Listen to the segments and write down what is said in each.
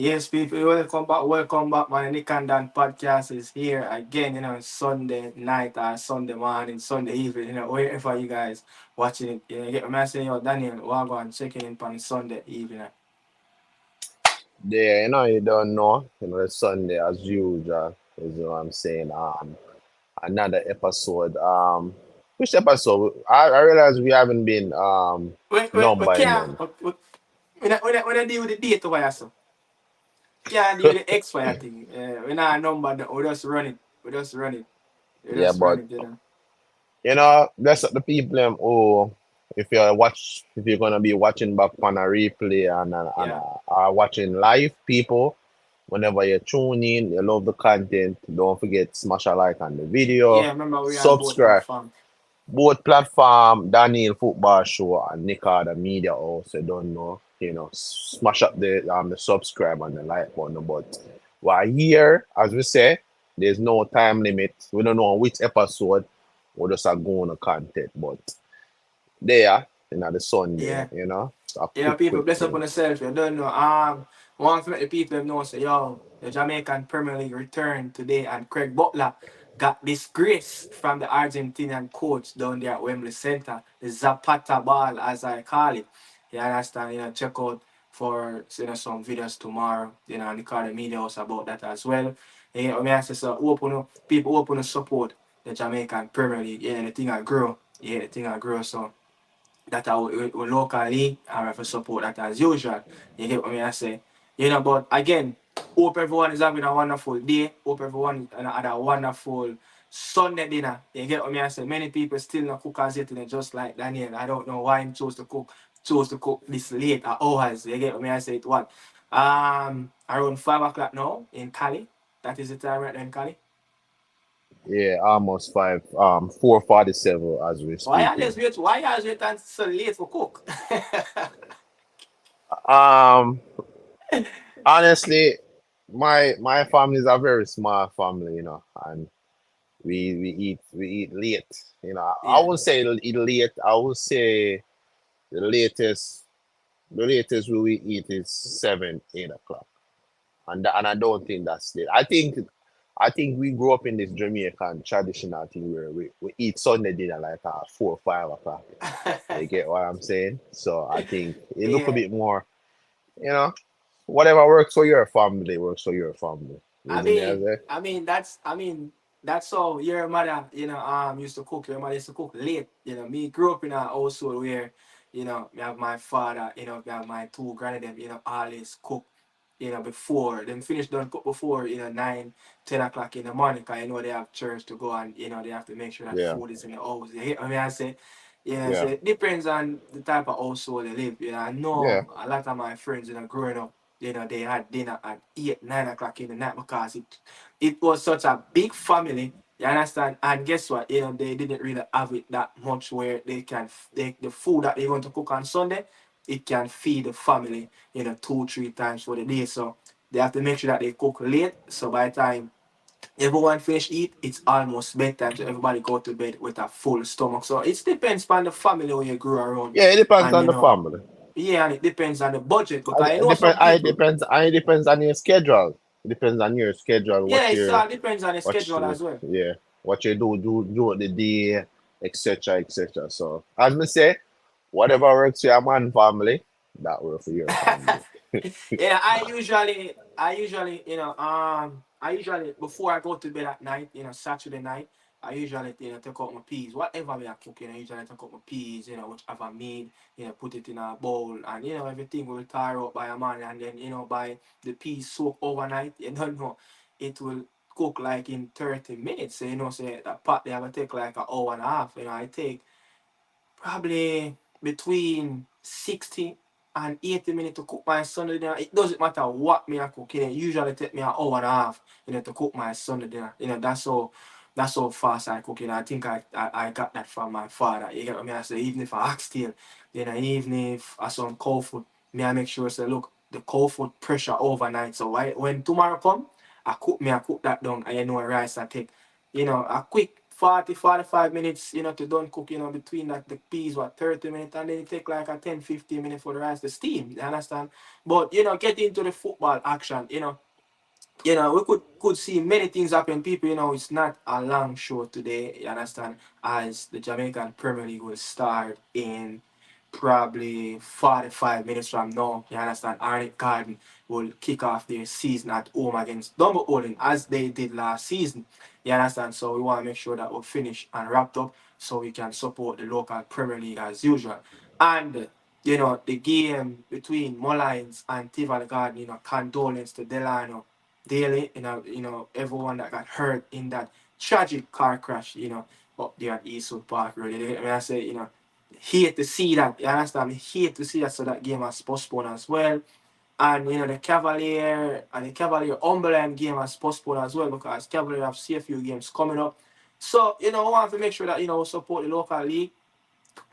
Yes, people, welcome back. My Nick and Dan podcast is here again, Sunday night or Sunday morning, Sunday evening, wherever you guys watching it. You get my message, Daniel, we're going checking in on Sunday evening. Yeah, you don't know. It's Sunday as usual, is what I'm saying. Another episode. Which episode? I realize we haven't been We numbering can't, them. when I deal with the date over here, so can't deal with the X fire thing. We're not a number, we just run it. We just run it. We Yeah, just run but it. that's the people who, if you're gonna be watching back on a replay and Yeah. watching live, people, whenever you tune in, you love the content, don't forget smash a like on the video, Yeah, remember we on both subscribe. platforms. Both platform, Daniel Football Show and Nick the Media also don't know. Smash up the subscribe and the like button. But we're here, as we say, there's no time limit. We don't know which episode we just are going to content, but there, the Sunday, Yeah. a quick People bless up thing. on yourself. You don't know. Want to make the people know say, the Jamaican Premier League returned today, and Craig Butler got disgrace from the Argentinian coach down there at Wembley Center, the Zapata ball, as I call it. You understand? Check out for some videos tomorrow. And the call the media house about that as well. I say so. People open to support the Jamaican Premier League. Yeah, the thing I grow. Yeah, the thing I grow. So that we locally and we have to support that as usual. You get what I say? But again, hope everyone is having a wonderful day. Hope everyone had a wonderful Sunday dinner. You get what I say? Many people still not cook as yet, just like Daniel. I don't know why he chose to cook this late at hours. You get what I say? It what? Around 5 o'clock now in Cali. That is the time right now in Cali. Yeah, almost 4:47 as we're speaking. Why always wait until so late for cook? Um, Honestly, my family is a very small family, and we eat late. I Yeah. would say eat late. I would say the latest the latest we eat is 7, 8 o'clock, and I don't think that's late. I think we grew up in this Jamaican traditional thing where we eat Sunday dinner like at 4, 5 o'clock. You get what I'm saying? So I think it look a Yeah. bit more, you know, whatever works for your family works for your family. I Isn't it? mean, I mean that's how your mother, used to cook. Your mother used to cook late. Me grew up in a household where, me have my father, me have my two granny them, always cook, before them finish done cook before, 9, 10 o'clock in the morning, cause they have church to go and they have to make sure that the Yeah, food is in the house. You get what I say? Yeah, so yeah, it depends on the type of household they live. I yeah, know a lot of my friends, growing up, they had dinner at 8, 9 o'clock in the night because it was such a big family. You understand? And guess what? They didn't really have it that much where the food that they're going to cook on Sunday, it can feed the family, 2, 3 times for the day. So they have to make sure that they cook late. So by the time everyone finish eat, it's almost bedtime. So everybody go to bed with a full stomach. So it depends on the family where you grew around. yeah. It depends And on the family. yeah, and it depends on the budget. Because I It know depends. some people. It depends on your schedule. It depends on your schedule. Yeah, it all depends on the What schedule you, as well. yeah, what you do the day, etc. etc. So as me say, whatever works for your man family, that works for your family. Yeah, I usually before I go to bed at night, Saturday night, I usually take out my peas, whatever we are cooking. I usually take out my peas, whichever meat, put it in a bowl, and everything will tire up by a man, and then by the peas soak overnight. You don't know, it will cook like in 30 minutes. So say that pot they have to take like an hour and a half. I take probably between 60 and 80 minutes to cook my Sunday dinner. It doesn't matter what me I cook. It usually take me an hour and a half, to cook my Sunday dinner. That's how fast I cook. I think I got that from my father. You get what I say? Even if I ask still, even if I some cold food, me I make sure say, look, the cold food pressure overnight. So when tomorrow come, I cook that down and rice I take. A quick 40, 45 minutes, to done cook, between that the peas, 30 minutes, and then it take like a 10, 15 minutes for the rice to steam. You understand? But, get into the football action, we could see many things happen. People, it's not a long show today, you understand, as the Jamaican Premier League will start in probably 45 minutes from now. You understand? Arnett Garden will kick off their season at home against Dumble Olin as they did last season. You understand? So we want to make sure that we're finished and wrapped up so we can support the local Premier League as usual. And the game between Mullines and Tivoli Garden, condolence to Delano Daly, everyone that got hurt in that tragic car crash, up there at Eastwood Park, really. I mean, I say, hate to see that. You understand? I hate to see that. So that game was postponed as well. And the Cavalier Umberland game was postponed as well because Cavalier have see a few games coming up. So, we want to make sure that, we support the local league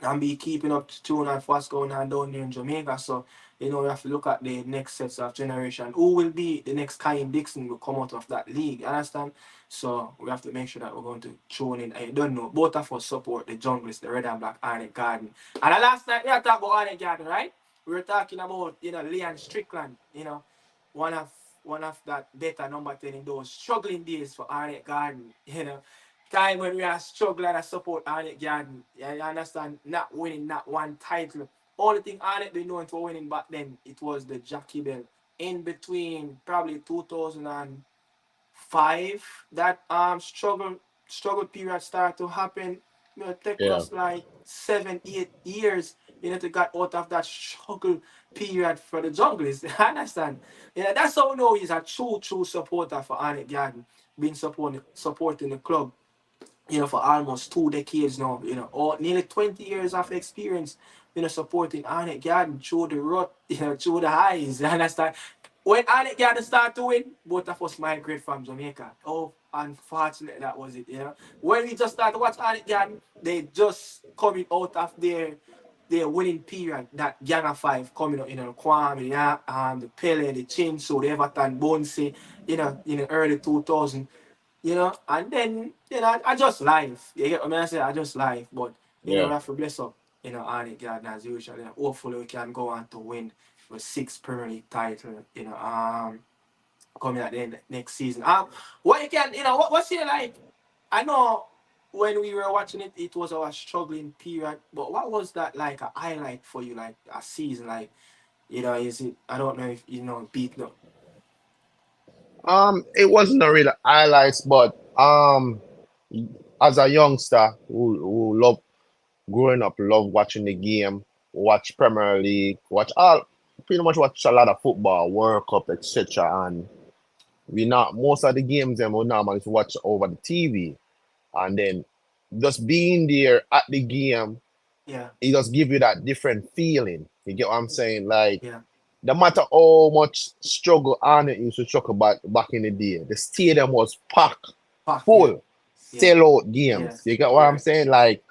and be keeping up to tune on what's going on down there in Jamaica. So, we have to look at the next sets of generation. Who will be the next Kyle Dixon will come out of that league, you understand? So we have to make sure that we're going to tune in. I don't know. Both of us support the junglist, the red and black Arnett Garden. And the last night we had talked about Arnett Garden, right? We were talking about, Leon Strickland, one of one of that better number 10 in those struggling days for Arnett Garden, time when we are struggling to support Arnett Garden. Yeah, you understand? Not winning not one title. Only thing Arnett been known for winning back then, it was the Jackie Bell. In between probably 2005, that struggle period started to happen. It take Yeah, us like 7, 8 years, to get out of that struggle period for the junglers. Understand? That's how we know he's a true supporter for Arnett Garden, been supporting the club, for almost 2 decades now, or nearly 20 years of experience, supporting Arnett Garden through the rut, through the highs. You understand? When Arnett Garden started to win, both of us migrate from Jamaica. Oh, unfortunate that was it, When we just started to watch Arnett Garden, they just coming out of their winning period, that Gang of Five coming up, the Kwame, the Pele, the Chinso, the Everton, Bonse, in the early 2000s, and then, I just life. You get what I say? I just life. But, we yeah. have to bless up, Arnie Garden as usual. Hopefully we can go on to win the sixth Premier League title, coming at the end next season. What you can, what's it like? I know when we were watching it, it was our struggling period, but what was that like a highlight for you, like a season? Like, is it, I don't know if, beat no. It wasn't a real highlights, but as a youngster who love growing up, love watching the game, watch Premier League, watch all pretty much watch a lot of football, World Cup, etc. And we not most of the games them we normally watch over the TV, and then just being there at the game, Yeah, it just give you that different feeling. You get what I'm saying? Like yeah, no matter how much struggle on it used to struggle back in the day, the stadium was packed fuck, yeah, full, yeah, sellout yeah, games. You get what I'm yeah, saying? Like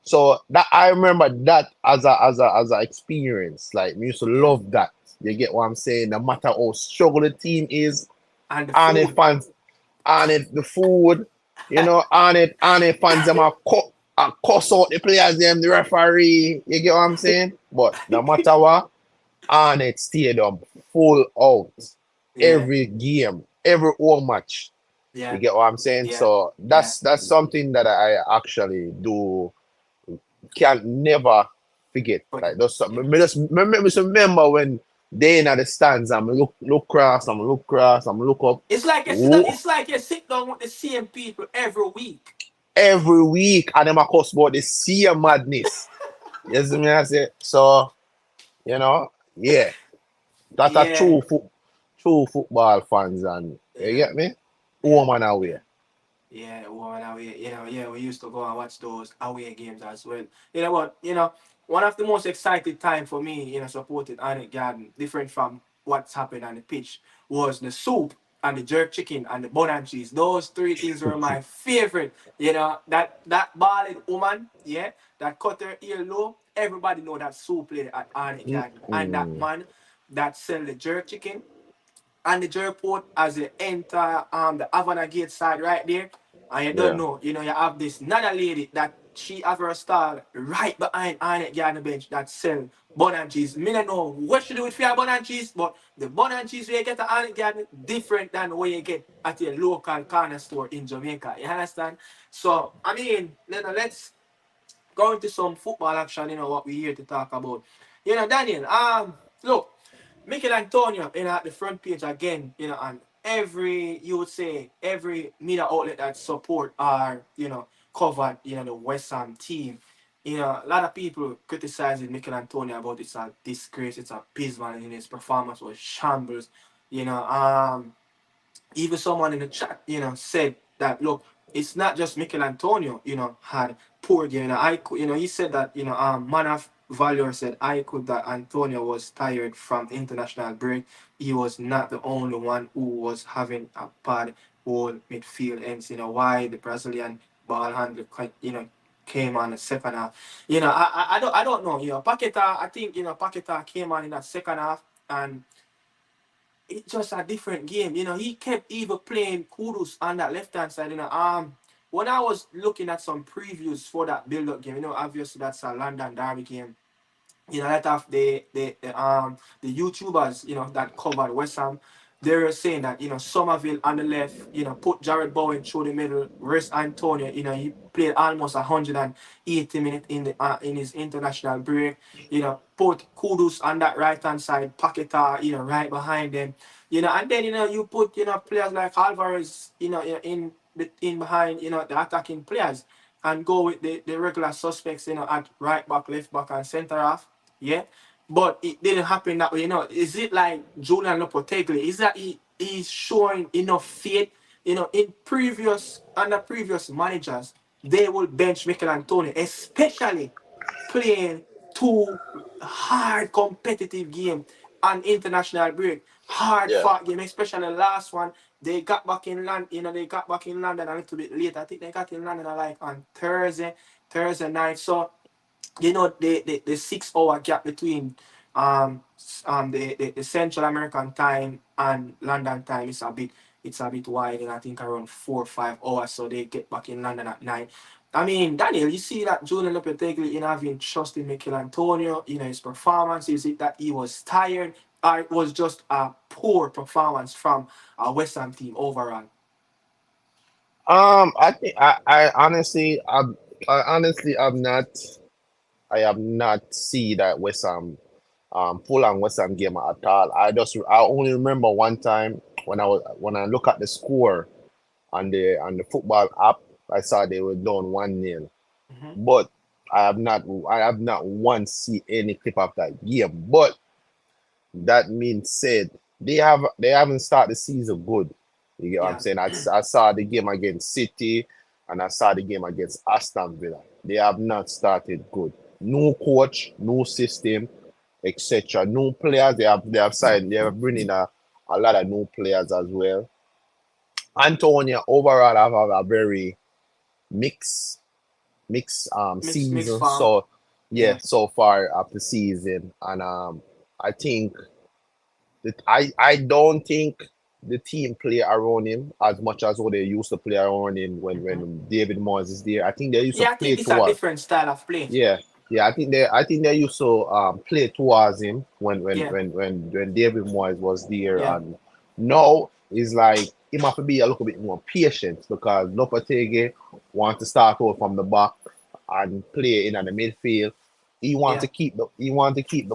so that I remember that as a experience. Like we used to yeah. love that. You get what I'm saying? No matter how struggle the team is, And the on it food. fans, on it the food, on it fans them are cuss out the players them, the referee. You get what I'm saying? But no matter what, on it stadium full out Yeah, every game, every home match. You yeah, get what I'm saying? yeah, So yeah. that's something that I actually do can never forget. But Like those yeah. something. Me just remember when they in at the stands and me look cross, I'm look cross, I'm look up. Whoa, It's like you sit down with the same people every week. every week and them a cuss about the same madness. You see me I say? So, you know, yeah. That are Yeah, true football fans and you yeah, get me? yeah, Home and away. yeah. Yeah, well, away, yeah, we used to go and watch those away games as well. You know what? One of the most exciting time for me, supporting Arnett Garden, different from what's happened on the pitch, was the soup and the jerk chicken and the bun and cheese. Those three things were my favorite. That bald woman, yeah, that cut her ear low. Everybody know that soup lady at Arnett Garden, and that Mm-mm. man that sell the jerk chicken and the jerk pork as you enter the Havana Gate side right there. And you don't Yeah. know, you have this another lady that she have her stall right behind Arnett guy on the bench that sell bun and cheese. Me don't know what she do with fair bun and cheese, but the bun and cheese where you get at Arnett guy different than what you get at your local corner store in Jamaica. You understand? So I mean, let's go into some football action, what we're here to talk about. Daniel, look, Mikel Antonio, at the front page again, and every, you would say, every media outlet that support our, covered, the West Ham team. A lot of people criticizing Mikel Antonio about it's a disgrace, it's a abysmal, his performance was shambles. You know, um, Even someone in the chat, said that look, it's not just Mikel Antonio, had poor game. I could, he said that, man of valor said I could that Antonio was tired from international break. He was not the only one who was having a bad whole midfield ends. Why the Brazilian ball handler, came on the second half. I don't know. Paqueta, I think Paqueta came on in that second half and it's just a different game. He kept even playing Kudus on that left hand side. When I was looking at some previews for that build up game, obviously that's a London Derby game. That of the YouTubers, that covered West Ham, they were saying that, Somerville on the left, put Jared Bowen through the middle, rest Antonio, he played almost 180 minutes in his international break, put Kudus on that right hand side, Paqueta, right behind them, and then, you put, players like Alvarez, in behind, the attacking players and go with the regular suspects, at right back, left back, and centre half. Yeah. But it didn't happen that way. Is it like Julian Lopetegui? Is that he's showing enough faith? In under previous managers, they will bench Mikel Antonio, especially playing two hard competitive game on international break. Hard Yeah. fought game, especially the last one. They got back in London, they got back in London a little bit late. I think they got in London like on Thursday night. So the 6 hour gap between the Central American time and London time is a bit wide, and I think around 4 or 5 hours. So they get back in London at night. I mean, Daniel, you see that Julian Lopetegui having trust in Mikel Antonio, his performance. Is it that he was tired, or it was just a poor performance from a West Ham team overall? I think I honestly I have not see that West Ham full on West Ham game at all. I only remember one time when I look at the score on the football app, I saw they were down 1-0. Mm-hmm. But I have not once see any clip of that game. But that means said they haven't started the season good. You get what I'm Yeah, saying? I saw the game against City and I saw the game against Aston Villa. They have not started good. No coach, no system, etc. No players. They have signed. They have bringing a lot of new players as well. Antonia overall have a very mixed mixed season. farm. So yeah, Yeah, so far of the season, and I think that I don't think the team play around him as much as what they used to play around him mm-hmm. when David Moyes is there. I think they used to Yeah. I play think it's a towards. different style of play. Yeah, yeah. I think they used to play towards him Yeah, when David Moyes was there, yeah, and now it's like he must be a little bit more patient because Lopetegui wants to start out from the back and play in the midfield. yeah, He want to keep the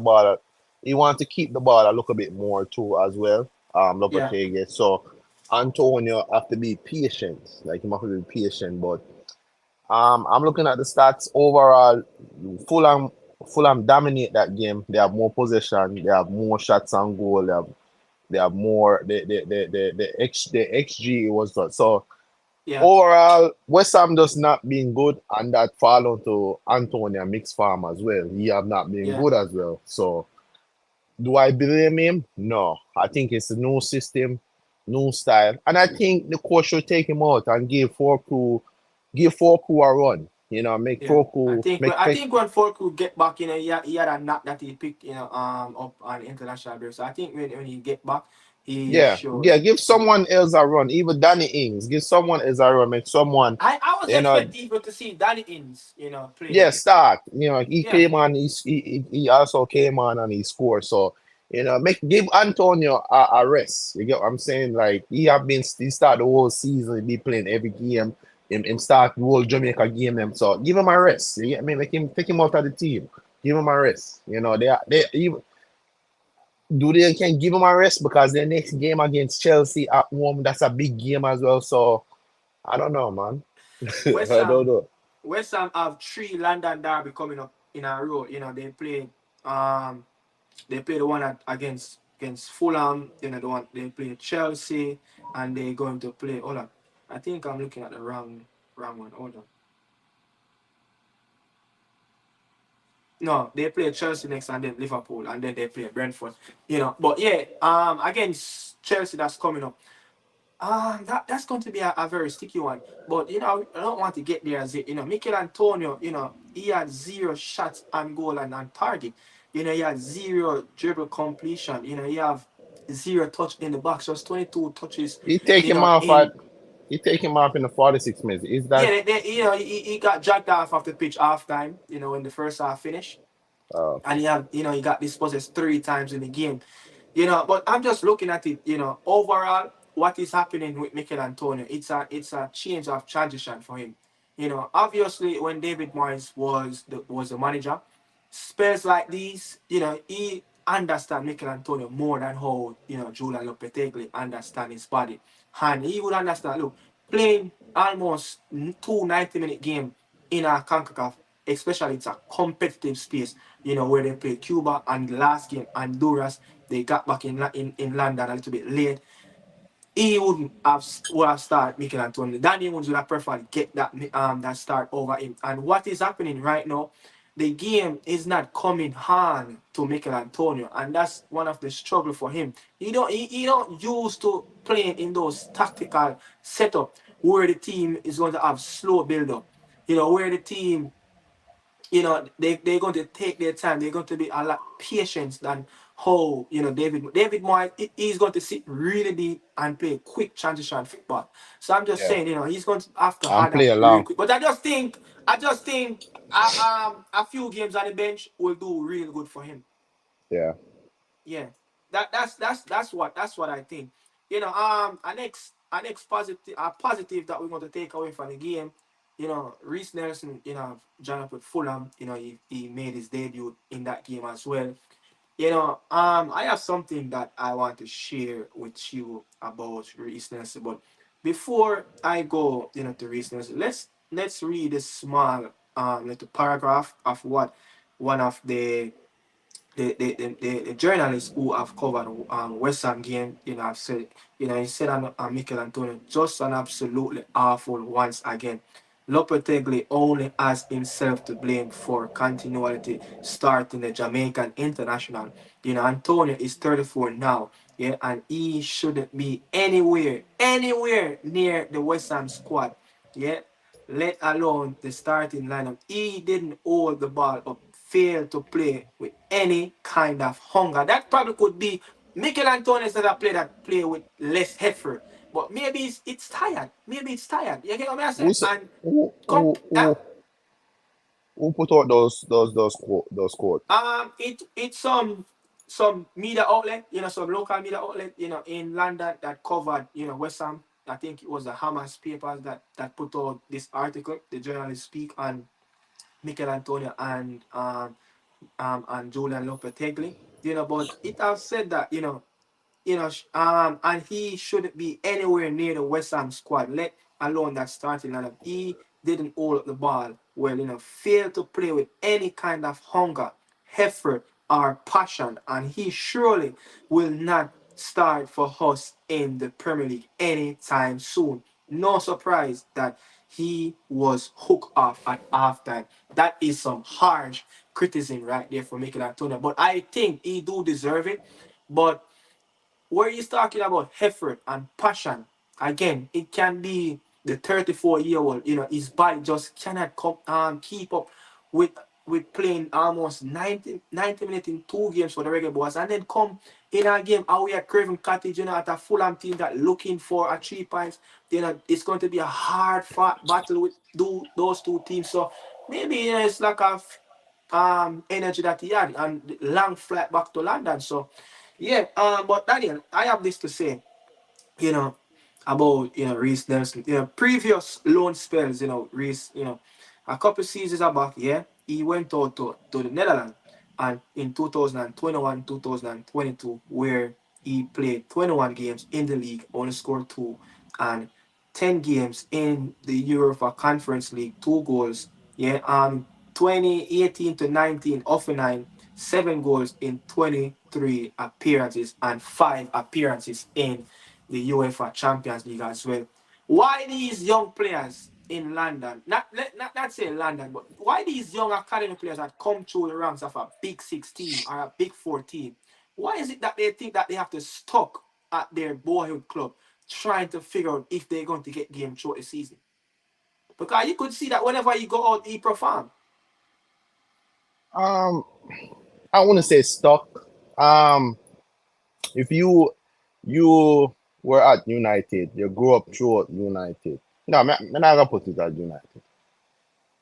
ball. He want to keep the ball a little bit more too as well. yeah, Lopetegui. So Antonio have to be patient. Like he must be patient, but I'm looking at the stats overall. Fulham Fulham dominate that game. They have more possession. They have more shots on goal. They have more. The XG was so yeah, overall. West Ham does not been good, and that fall onto Antonio Mixed Farm as well. He have not been yeah, good as well. So do I blame him? No. I think it's a new system, new style, and I think the coach should take him out and give Forku a run. Make yeah. I Forku think when make I make think when Ford could get back, he had a knock that he picked, up on international break. So I think when he get back, He Yeah, should. yeah. Give someone else a run. Even Danny Ings. Give someone else a run. Make someone, I was you know, expecting even to see Danny Ings, yeah, play. start. He Yeah. came on. He also came on and he scored. So make give Antonio a rest. You get what I'm saying? Like he start the whole season. He be playing every game. Him start the whole Jamaica game. Them so give him a rest. You get me? Make him take him out of the team. Give him a rest. They even do they can give him a rest because their next game against Chelsea at home. That's a big game as well. So I don't know, man. West I don't Ham know. West Ham have three London derby coming up in a row. Um they play the one against Fulham, the one they play Chelsea, and they're going to play. Hold on, I think I'm looking at the wrong one. Hold on. No, they play Chelsea next, and then Liverpool, and then they play Brentford. But yeah, against Chelsea that's coming up. That's going to be a very sticky one. But I don't want to get there as it. Mikel Antonio, he had zero shots on goal and on target. He had zero dribble completion. He have zero touch in the box, just 22 touches, He take him off at in. he take him off in the 46 minutes. Is Yeah, that he got dragged off the pitch half time, when the first half finished. And okay? he got dispossessed three times in the game. But I'm just looking at it, overall, what is happening with Mikel Antonio, it's a change of transition for him. Obviously when David Moyes was the manager, spells like these, he understand Mikel Antonio more than how, Julian Lopetegui understand his body. And he would understand, look, playing almost 2 90-minute game in a CONCACAF, especially it's a competitive space, where they play Cuba and the last game Honduras, they got back in London a little bit late. He would have started Mikel Antonio. Danny Wood would have preferred get that start over him. And what is happening right now, the game is not coming hard to Mikel Antonio, and that's one of the struggle for him. He don't used to playing in those tactical setup where the team is going to have slow build up. Where the team, they're going to take their time. They're going to be a lot patience than how, David Moyes, he's going to sit really deep and play quick transition football. So I'm just Yeah, saying, he's going to have to and play adapt real along. quick. But I just think a few games on the bench will do real good for him. Yeah, Yeah, that's what I think. A next positive that we want to take away from the game. Reiss Nelson, joined up with Fulham. He made his debut in that game as well. I have something that I want to share with you about Reiss Nelson. But before I go, to Reiss Nelson, let's read a small little paragraph of what one of the journalists who have covered West Ham game, have said, he said on Mikel Antonio, just an absolutely awful once again. Lopetegui only has himself to blame for continuity starting the Jamaican international. Antonio is 34 now, yeah, and he shouldn't be anywhere near the West Ham squad, yeah, let alone the starting lineup. He didn't hold the ball up, failed to play with any kind of hunger. That probably could be Mikel Antonio is a player that play with less effort. But maybe it's tired. Maybe it's tired. You get what I'm saying? who's And who comp who who who put out those quotes? it's some media outlet, some local media outlet, in London that covered, West Ham. I think it was the Hamas papers that put out this article. The journalists speak on Mikel Antonio and Julian Lopetegui. But it has said that, and he shouldn't be anywhere near the West Ham squad, let alone that starting lineup. He didn't hold up the ball well, failed to play with any kind of hunger, effort, or passion, and he surely will not start for us in the Premier League anytime soon. No surprise that he was hooked off at halftime. That is some harsh criticism right there for Mikel Antonio. But I think he do deserve it. But where he's talking about effort and passion, again, it can be the 34-year-old, his body just cannot keep up with with playing almost 90 minutes in 2 games for the regular boys, and then come in a game out here at Craven Cottage, at a Fulham team that looking for a 3 points. It's going to be a hard fought battle with those two teams. So maybe it's like a energy that he had and long flight back to London. So yeah, but Daniel, I have this to say, you know, about Reiss Nelson. Previous loan spells, Reiss, a couple seasons back, yeah, he went out to the Netherlands, and in 2021, 2022, where he played 21 games in the league, only scored two, and 10 games in the Europa Conference League, 2 goals. Yeah, 2018 to 19, Offenheim, 7 goals in 23 appearances and 5 appearances in the UEFA Champions League as well. Why these young players in London, not say London, but why these young academy players that come through the ranks of a big six team or a big four team, why is it that they think that they have to stuck at their boyhood club trying to figure out if they're going to get game throughout the season? Because you could see that whenever you go out, he perform. Um, I want to say stuck. Um, if you were at United, you grew up through United. No, I'm not gonna put it at United.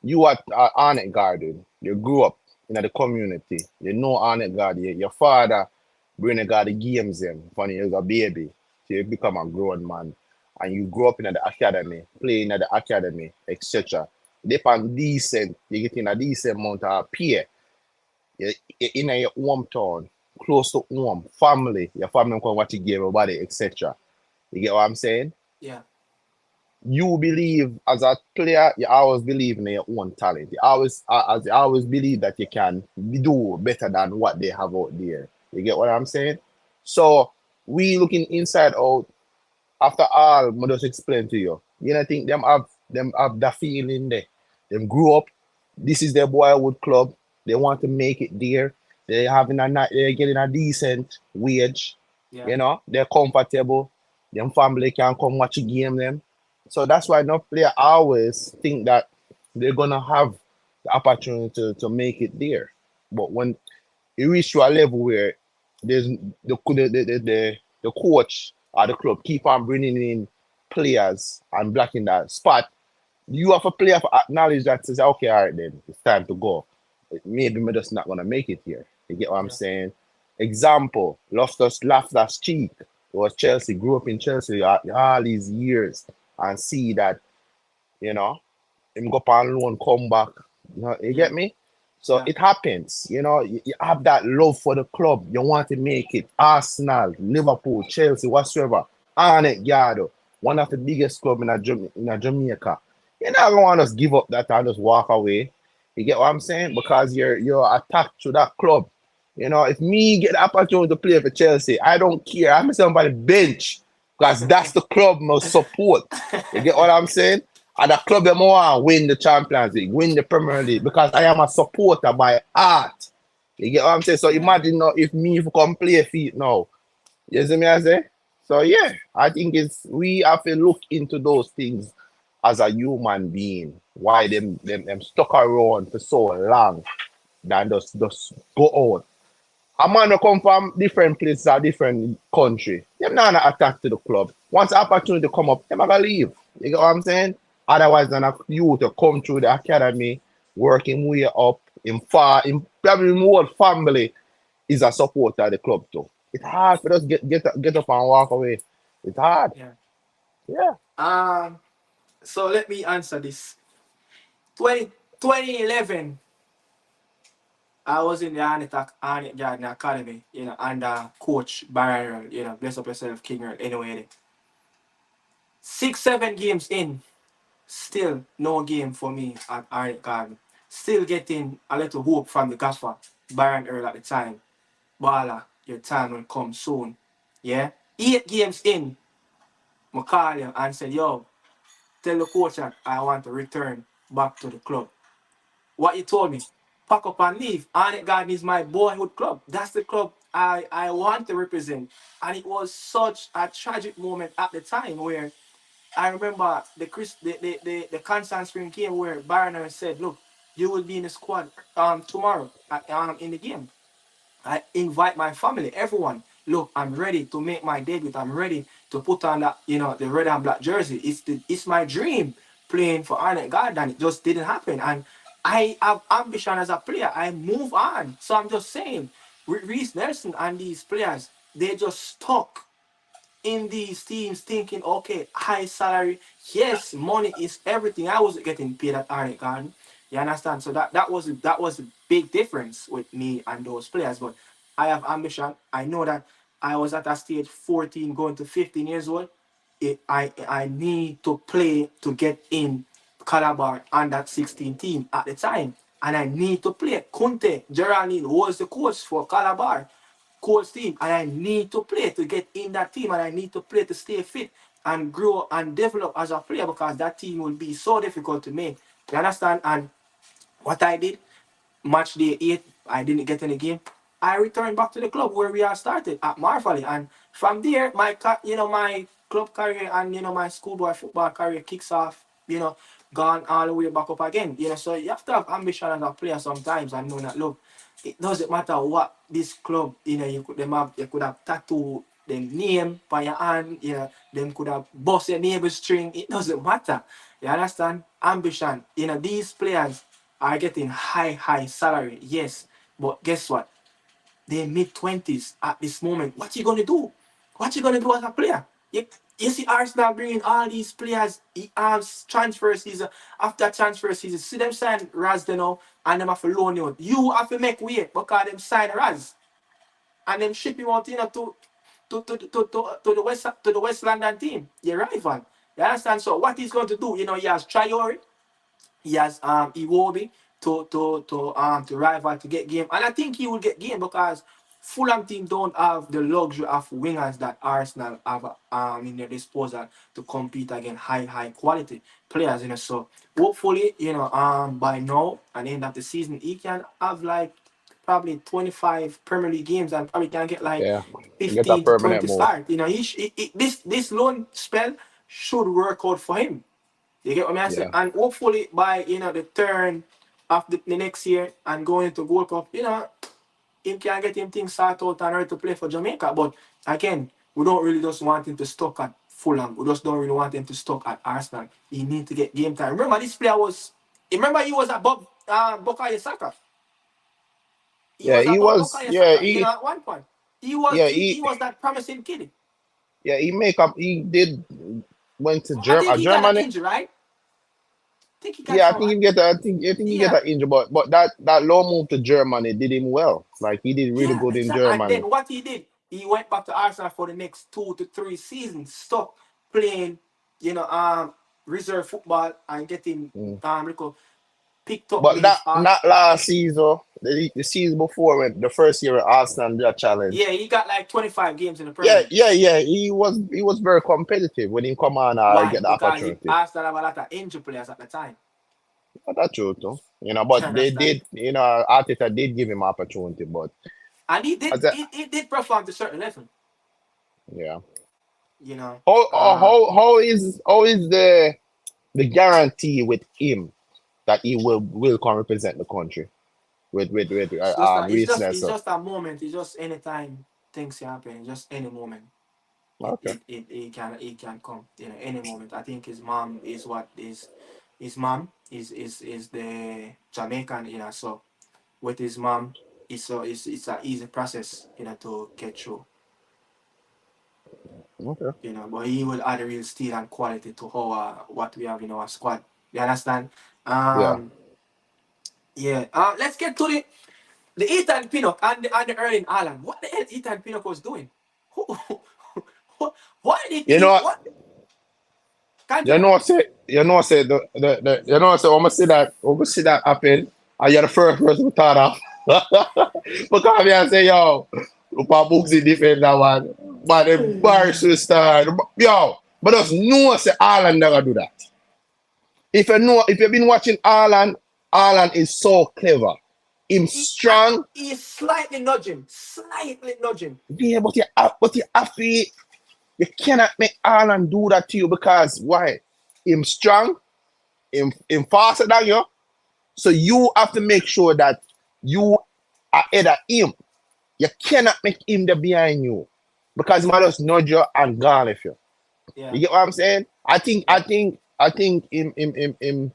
You at Arnett Garden, you grew up in the community. You know Arnett Garden. Your father bring the guy the games in when you was a baby. So you become a grown man. And you grew up in the academy, playing at the academy, etc. Depend decent, you get in a decent amount of pay. You in your hometown, close to home, family, your family come watch the game, everybody, etc. You get what I'm saying? Yeah, You believe as a player, you always believe in your own talent. You always believe that you can do better than what they have out there. You get what I'm saying? So we looking inside out after all I just explained to you. You know, I think them have that feeling there. Them grew up. This is their boyhood club. They want to make it there. They're getting a decent wage. yeah, You know, they're comfortable. Them family can come watch a game them. So that's why no player always think that they're gonna have the opportunity to make it there. But when you reach to a level where there's the coach or the club keep on bringing in players and blocking that spot, you have a player to acknowledge that says, okay, all right, then it's time to go. Maybe we're just not gonna make it here. You get what I'm yeah, saying? Example, Loftus Cheek was Chelsea, grew up in Chelsea all these years and see that, you know, him go up on loan, come back. You yeah, get me? So yeah, it happens. You have that love for the club. You want to make it. Arsenal, Liverpool, Chelsea, whatsoever. Arnett Gardo, one of the biggest club in a Jamaica. You never want us give up that and just walk away. You get what I'm saying? Because you're attached to that club. If me get the opportunity to play for Chelsea, I don't care. I'm somebody bench because that's the club must support. You get what I'm saying? And the club them want win the Champions League, win the Premier League because I am a supporter by heart. You get what I'm saying? So yeah, imagine now if me if come play feet now. You see me I say? So yeah, I think it's we have to look into those things as a human being. Why them stuck around for so long than just go out. A man who come from different places or different country, them not attached to the club. Once the opportunity come up, them are gonna leave. You get what I'm saying? Otherwise, than a you to come through the academy, working way up in probably more family is a supporter of the club too. It's hard for us get up and walk away. It's hard. yeah. Yeah. So let me answer this. 2011, I was in the Arnett Garden Academy, under coach Barry, bless up yourself, King Earl, anyway. 6, 7 games in, still no game for me at Arnett Garden. Still getting a little hope from the gaffer, Baron Earl at the time. Bala, your time will come soon. Yeah? 8 games in, I call him and said, yo, tell the coach that I want to return back to the club. What he told me, pack up and leave. Arnett Garden is my boyhood club. That's the club I want to represent. And it was such a tragic moment at the time where I remember the Chris the Constant Spring came where Barner said, look, you will be in the squad tomorrow in the game. I invite my family, everyone. Look, I'm ready to make my debut. I'm ready to put on that, the red and black jersey. It's my dream playing for Arnett Garden. It just didn't happen. And I have ambition as a player. I move on. So I'm just saying, Reiss Nelson and these players, they just stuck in these teams thinking, okay, high salary. Yes, money is everything. I wasn't getting paid at Arnett Garden. You understand? So that was a big difference with me and those players. But I have ambition. I know that I was at a stage 14 going to 15 years old. I need to play to get in Calabar and that 16 team at the time. And I need to play. Conte, Geraldine was the coach for Calabar coach team, and I need to play to get in that team, and I need to play to stay fit and grow and develop as a player because that team will be so difficult to make. You understand? And what I did, match day 8, I didn't get in the game. I returned back to the club where we are started at Marfally, and from there, my club career and my schoolboy football career kicks off. Gone all the way back up again. So you have to have ambition as a player sometimes and know that look, it doesn't matter what this club, you could have tattoo the name by your hand, them could have bust your neighbor string. It doesn't matter. You understand? Ambition. These players are getting high salary, yes. But guess what? They're mid 20s at this moment. What you gonna do? What you gonna do as a player? You see Arsenal bringing all these players transfer season after transfer season. See them sign Raz now and them have to loan you. You have to make way because them sign Raz and then ship him out to the West London team, your rival. You understand? So what he's going to do, he has Traore, he has Iwobi to rival to get game, and I think he will get game because Fulham team don't have the luxury of wingers that Arsenal have in their disposal to compete against high quality players. So hopefully by now and end of the season he can have like probably 25 Premier League games and probably can get like Yeah, get a 15 to permanent 20 move. start. This loan spell should work out for him. You get what I say? Yeah, And hopefully by the turn of the next year and going into Gold Cup, him can get him things sorted out and ready to play for Jamaica. But again, we don't really just want him to stuck at Fulham. We just don't really want him to stuck at Arsenal. He need to get game time. Remember, this player was. Remember, he was above Bukayo Saka. He yeah, was he above was. Bukayo Yeah, Saka. At one point, he was yeah, he, he, he was that promising kid. yeah, he make up. He did went to I think he got an Germany. injury, right? I think he got Yeah, I some. think he get. I think he get Yeah, an injury, but that low move to Germany did him well. Like he did really yeah, good in exactly. And Germany. then what he did, he went back to Arsenal for the next 2 to 3 seasons, stuck playing, you know, um, reserve football and getting Mm. picked up But minutes off. not last season. The season before, when the first year with Arsenal, the challenge. Yeah, he got like 25 games in the Premier Yeah, League. yeah, yeah. He was very competitive when he come on. I Why? get the Because opportunity. Arsenal have a lot of injury players at the time. But that's true too. But You they understand? did. Arteta did give him opportunity, but And he did as a, he, he did perform to a certain level. yeah. You know. How is the guarantee with him that he will come represent the country with It's Reiss just it's Nelson? just a moment. It's just anytime things happen. Just any moment. Okay. It can come any moment. I think his mom is what is his mom is the Jamaican, so with his mom it's a easy process to get through, Okay. but he will add a real steel and quality to our what we have in our squad. You understand? Yeah. Yeah. Let's get to the Ethan Pinnock and the Erling Haaland. What the hell Ethan Pinnock was doing? Who, why did You he know. what You continue? know, say I'm gonna see that happen, and you're the first person to thought of. Because me, I say, yo, look at Booksy defend that one, but the Barris will start, yo, but just know, say, Haaland never do that. If you've been watching Haaland, Haaland is so clever. Him strong, He slightly nudging, slightly nudging. yeah, but you cannot make Haaland do that to you because why? Him strong, him faster than you. So you have to make sure that you are ahead of him. You cannot make him the behind you because he might just nudge you and gone with you. You Yeah, get what I'm saying? yeah, I think in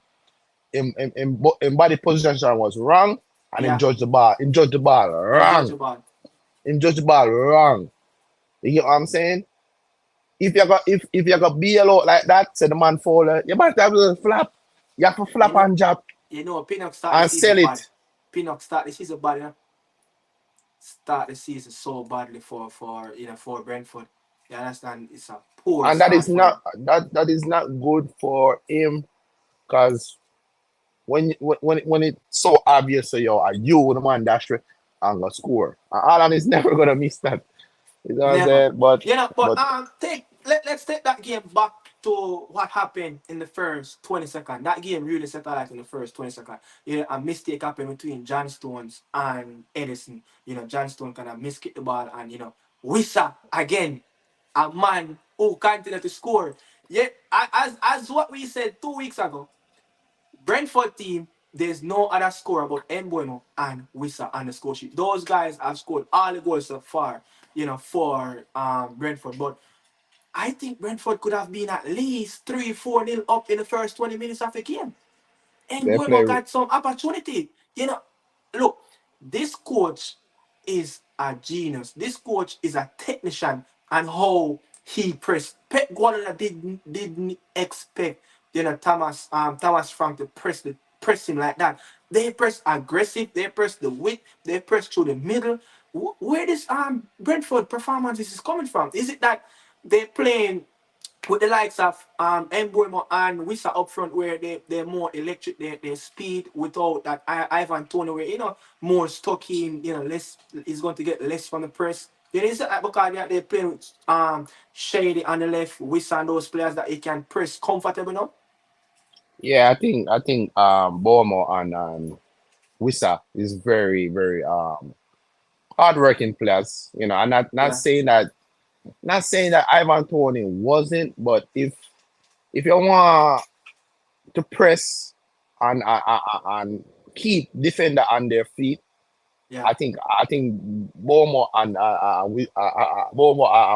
body position was wrong, and him yeah. judge the ball. Him judge the ball And judge wrong. about. Him judge the ball wrong. You get what I'm saying? If you got bail out like that, say the man fall, you might have to flap. You have to You flap know, and jab Pinnock start the and season sell bad. it. Pinnock start the season bad, start the season so badly for Brentford. You understand? It's a poor And that start is for him. that is not good for him because when it's so obvious to you, are you the man that straight and go score. And Alan is never gonna miss that. You know what I'm Never. saying? But But but let's take that game back to what happened in the first 20 seconds. That game really set alight in the first 20 seconds. A mistake happened between John Stones and Edison. John Stone kind of miskicked the ball and Wissa again, a man who continued to score. Yeah, as what we said 2 weeks ago, Brentford team, there's no other scorer but Mbuemo and Wissa on the score sheet. Those guys have scored all the goals so far, for Brentford. But I think Brentford could have been at least 3-4 nil up in the first 20 minutes of the game. And they play Buemo got some opportunity. Look, this coach is a genius. This coach is a technician, and how he pressed. Pep Guardiola didn't expect Thomas Frank to press him like that. They press aggressive. They press the width. They press through the middle. Where this Brentford performance is coming from? Is it that they're playing with the likes of Mbuemo and Wissa up front, where they're more electric, their speed, without that Ivan Tony, where more stuck in, less is going to get less from the press. It's because they're playing with Shady on the left, Wissa and those players that he can press comfortable now. yeah, I think Bomo and Wissa is very, very hardworking players. I'm not Yeah, saying that Ivan Tony wasn't, but if you want to press and keep defender on their feet, yeah, I think Bomo and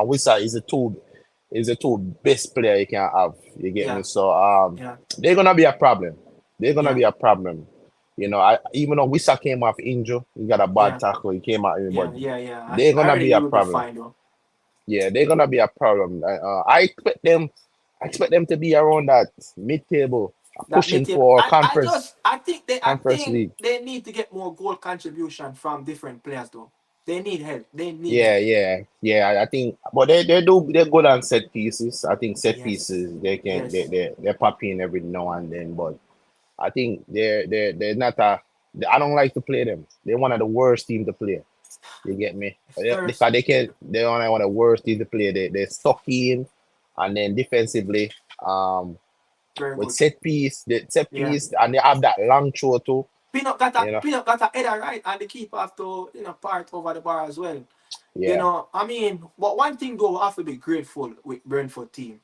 Wissa is the two best player you can have. You get me? yeah, So yeah, they're gonna be a problem. They're gonna yeah, be a problem. Even though Wissa came off injured, he got a bad yeah, tackle. He came out, but yeah. they're I gonna already be he a will be problem. fine though. Yeah, they're gonna be a problem. I expect them. I expect them to be around that mid-table, That pushing mid-table. for I conference just I think they I conference think league. they need to get more goal contribution from different players though. They need help. They need Yeah, help. yeah, yeah. I think, but they're good on set pieces. I think set Yes. pieces they can Yes. they pop in every now and then. But I think they're not a. I don't like to play them. They're one of the worst team to play. You get me? First, Because they're one of the worst team to play. They're stuck in, and then defensively, um, very with good. set piece, Yeah. and they have that long throw too. Pinnock got a You know, Pinnock got a header right, and the keeper have to part over the bar as well. yeah, I mean, but one thing though, we have to be grateful with Brentford team.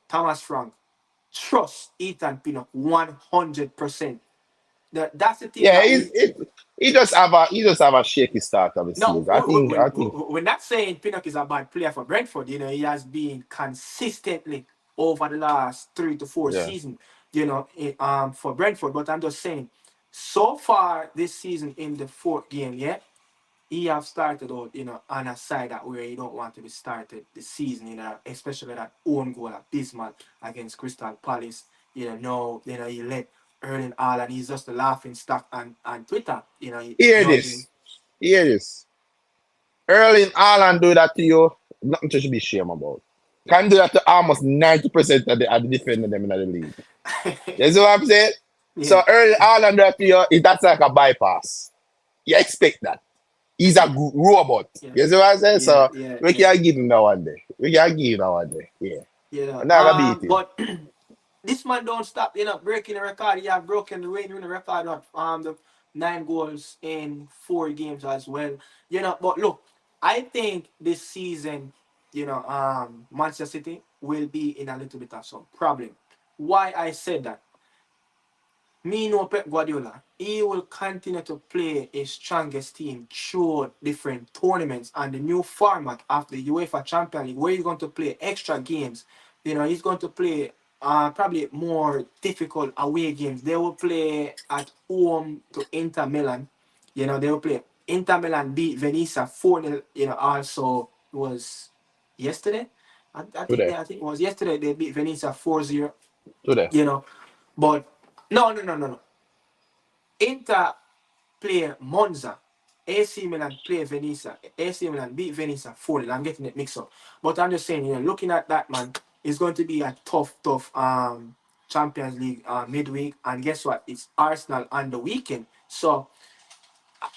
Thomas Frank, trust Ethan Pinnock 100%. That's the thing yeah. that we He just have a shaky start of the No, season. I think we're not saying Pinnock is a bad player for Brentford. He has been consistently over the last 3 to 4 yeah. seasons, for Brentford. But I'm just saying, so far this season in the fourth game, yeah, he have started out, on a side that where you don't want to be started the season, especially that own goal abysmal against Crystal Palace. No, he let Erling Haaland, he's just a laughing stock on Twitter, Hear judging. this. Hear this. Erling Haaland do that to you, nothing to be ashamed about. Can do that to almost 90% of the defender them in the league. You see what I'm saying? So Yeah, Erling Haaland do that to you, that's like a bypass. You expect that. He's a robot. yeah, You see what I'm saying? yeah, So yeah, we yeah, can give him that one day. We can give him that one day. Yeah. yeah. I'm not gonna beat him. But this man don't stop, breaking the record. He have broken the winning record of the 9 goals in 4 games as well. But look, I think this season, Manchester City will be in a little bit of some problem. Why I said that? me know Pep Guardiola. He will continue to play his strongest team through different tournaments and the new format of the UEFA Champions League, where he's going to play extra games. You know, he's going to play probably more difficult away games. They will play at home to Inter Milan. You know, they will play. Inter Milan beat Venezia 4-0. You know, also it was yesterday. Today, I think it was yesterday they beat Venezia 4-0. today, You know, but no. Inter play Monza. AC Milan play Venezia. AC Milan beat Venezia 4-0. I'm getting it mixed up. But I'm just saying, you know, looking at that, man, it's going to be a tough Champions League midweek. And guess what? It's Arsenal on the weekend. So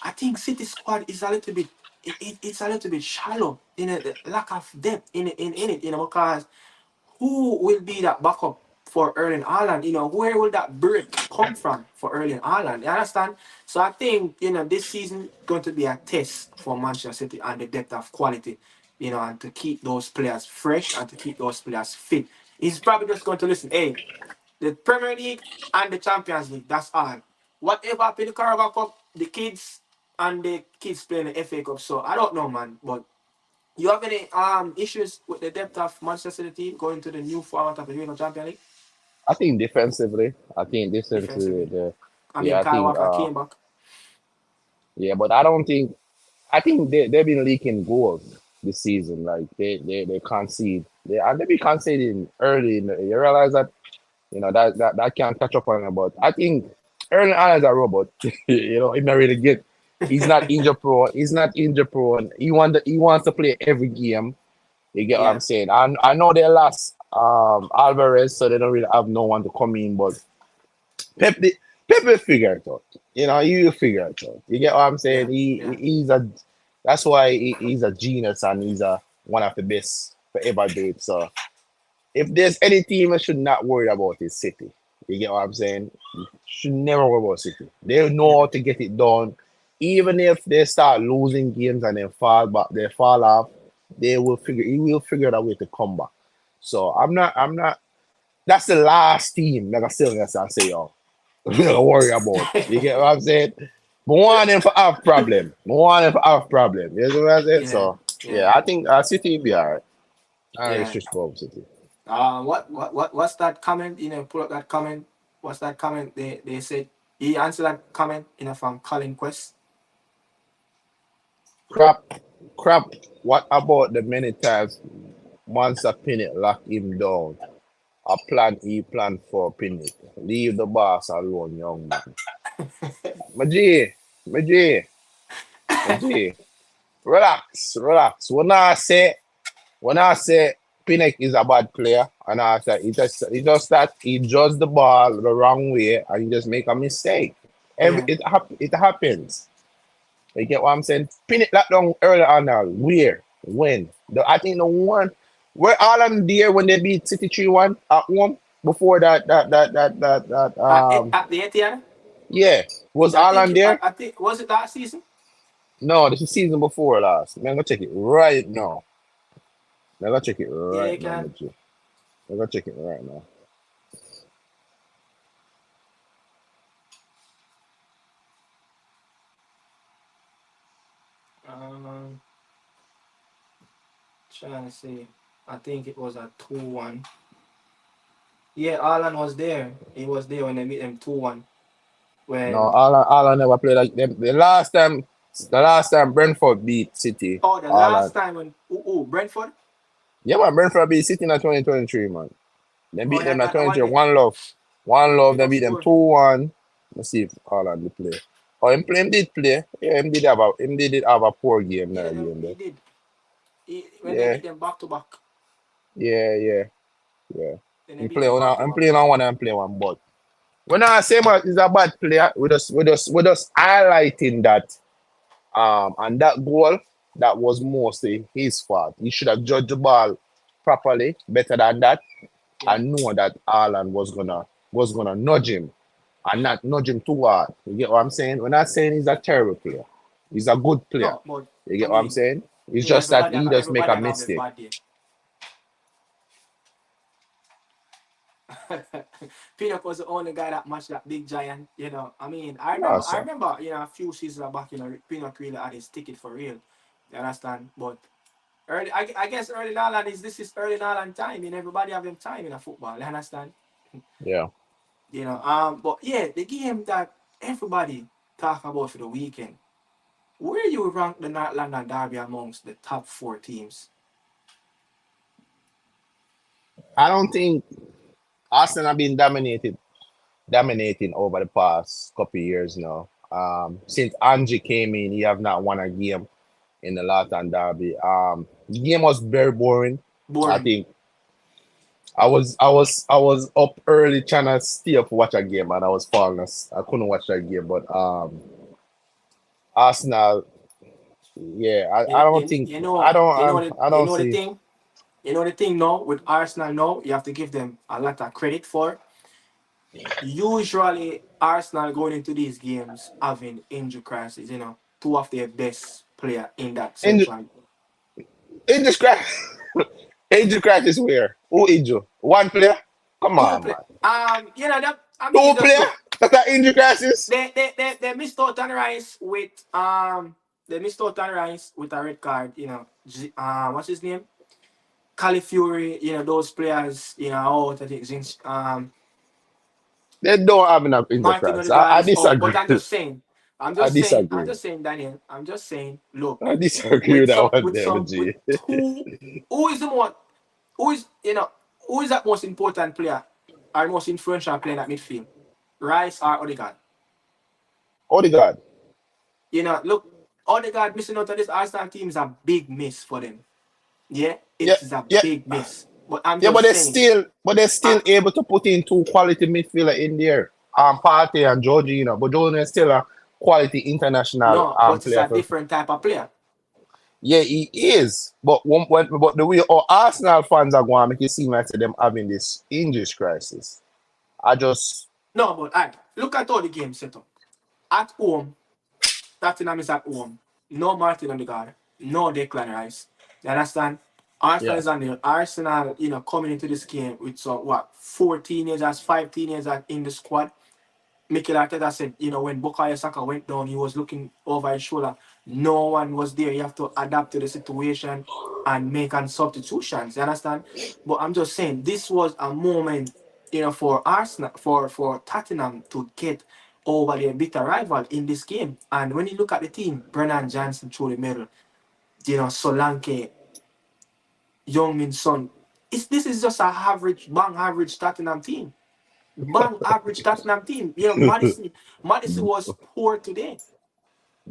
I think City squad is a little bit it's a little bit shallow in the lack of depth in it, you know, because who will be that backup for Erling Haaland? You know, where will that break come from for Erling Haaland? You understand? So I think, you know, this season going to be a test for Manchester City and the depth of quality, you know, and to keep those players fresh and to keep those players fit. He's probably just going to listen, hey, the Premier League and the Champions League, that's all. Whatever happened in the Carabao Cup, the kids and the kids playing the FA Cup. So I don't know, man, but you have any issues with the depth of Manchester City team going to the new format of the UEFA Champions League I think defensively, defensively? I mean, yeah, I Kyle think Walker came back. yeah, but I don't think I think they've been leaking goals this season. Like they concede. They be conceding early in the, you realize that, you know, that can't catch up on them. But I think Erling Haaland's a robot. You know, he's not really good. He's not injury prone. He's not injury prone. He wants to play every game. You get what I'm Yeah, saying? I know they lost Alvarez, so they don't really have no one to come in. But Pep, Pep will figure it out. You know, he will figure it out. You get what I'm saying? yeah, yeah, He's a that's why he's a genius and he's a one of the best for ever do it. So if there's any team I should not worry about is City. You get what I'm saying? You should never worry about City. They yeah. know how to get it done. Even if they start losing games and then fall back, they fall off, he will figure out a way to come back. So I'm not that's the last team like I still gonna say, yo, we don't worry about. You get what I'm saying? But one them for have problem. One them for have problem. You know what I'm saying? Yeah, So yeah, yeah, I think City will be alright. I yeah. restrict for City. What's that comment? You know, pull up that comment. What's that comment? They said he answered that comment, you know, from Colin Quest. Crap, crap. What about the many times Monster Pinnock lock him down? A plan he planned for Pinnock. Leave the boss alone, young man. My G, my G, my G. Relax, relax. When I say Pinnock is a bad player, and I say he just that he judged the ball the wrong way and he just make a mistake. Yeah. It happens. You get what I'm saying? Pin it that down early on now. Where? When? I think the one where Haaland there when they beat City 3-1 at home before that At the Etihad, yeah. Was Haaland there? I think was it last season? No, this is season before last. Man, go check it right now. Man, go check it Yeah, right you now, can. Mitchell. Man, go check it right now. Um, Trying to see. I think it was a 2-1. Yeah, Alan was there. He was there when they beat them 2-1. No, When Haaland never played like them. The last time Brentford beat City, oh, the last Haaland. time when Brentford. Yeah, man, Brentford beat City in 2023, man. They Oh beat yeah, them in that one 23. day. One love. One love. Big They up beat them score. 2-1. Let's see if Haaland will play. Oh, him did play. Yeah, him did have a poor game Yeah, that game he though. did. When they Yeah, beat them back to back, yeah. Yeah. then they I'm beat playing them one. back to I'm back. playing on one and play one. But when I say man is a bad player, we just highlighting that and that goal that was mostly his fault. He should have judged the ball properly, better than that, Yeah. and know that Haaland was gonna nudge him and not nudge him too hard. You get what I'm saying? We're not saying he's a terrible player. He's a good player. No, but You I get what I'm mean, saying? It's just that he does make everybody a have a mistake. bad day. Pinnock was the only guy that matched that big giant. You know, I mean, Yeah, I so remember, a few seasons back, Pinnock really had his ticket for real. You understand? But I guess early Haaland this is early Haaland time. Everybody have them time in a football. You understand? yeah. But yeah, the game that everybody talk about for the weekend. Where you rank the North London Derby amongst the top four teams? I don't think Arsenal have been dominating over the past couple of years now. Since Angie came in, he have not won a game in the London Derby. The game was very boring. I Boring. think I was up early trying to stay up to watch a game, and I was falling. I couldn't watch that game, but Arsenal, yeah, I don't think I You don't know the see. thing. You know the thing now with Arsenal now, you have to give them a lot of credit for. Usually, Arsenal going into these games having injury crisis. Two of their best player in that In central. injury crash, injury crash is where who injured one player? Come Two on, play. man. That I mean, Two just player? look. That's an injury crisis. They missed out on Rice with a red card. What's his name? Califury. Those players. Out. I think They don't have enough injury Martin crisis. Odegaard I is out. But disagree. I'm just saying. I I'm disagree. just saying, Daniel. I'm just saying. Look, I disagree with that one there, with G. two, who is the more, who is who is that most important player, or most influential player in that midfield? Rice or Odegaard? Odegaard. Look, Odegaard missing out on this Arsenal team is a big miss for them. Yeah, Yeah, it is a yeah, big miss. But I'm yeah. just saying, But they're uh, still able to put in two quality midfielder in there. Partey and Georgina, but Jordan is still a quality international no, but it's player a for. different type of player. Yeah, he is. But the way all Arsenal fans are going to make it seem like them having this injury crisis. I just No, but look at all the games set up. At home, Tottenham is at home. No Martin on the guard. No Declan Rice. You understand? Arsenal yeah. is on the Arsenal, coming into this game with what 4 teenagers, 5 teenagers in the squad. Mikel Arteta said, when Bukayo Saka went down, he was looking over his shoulder. No one was there. You have to adapt to the situation and make substitutions. You understand? But I'm just saying, this was a moment, for Arsenal, for Tottenham to get over their bitter rival in this game. And when you look at the team, Brennan Johnson through the middle, Solanke, Young Min Son. This is just a bang average Tottenham team. Bang average Tottenham team. Madison was poor today.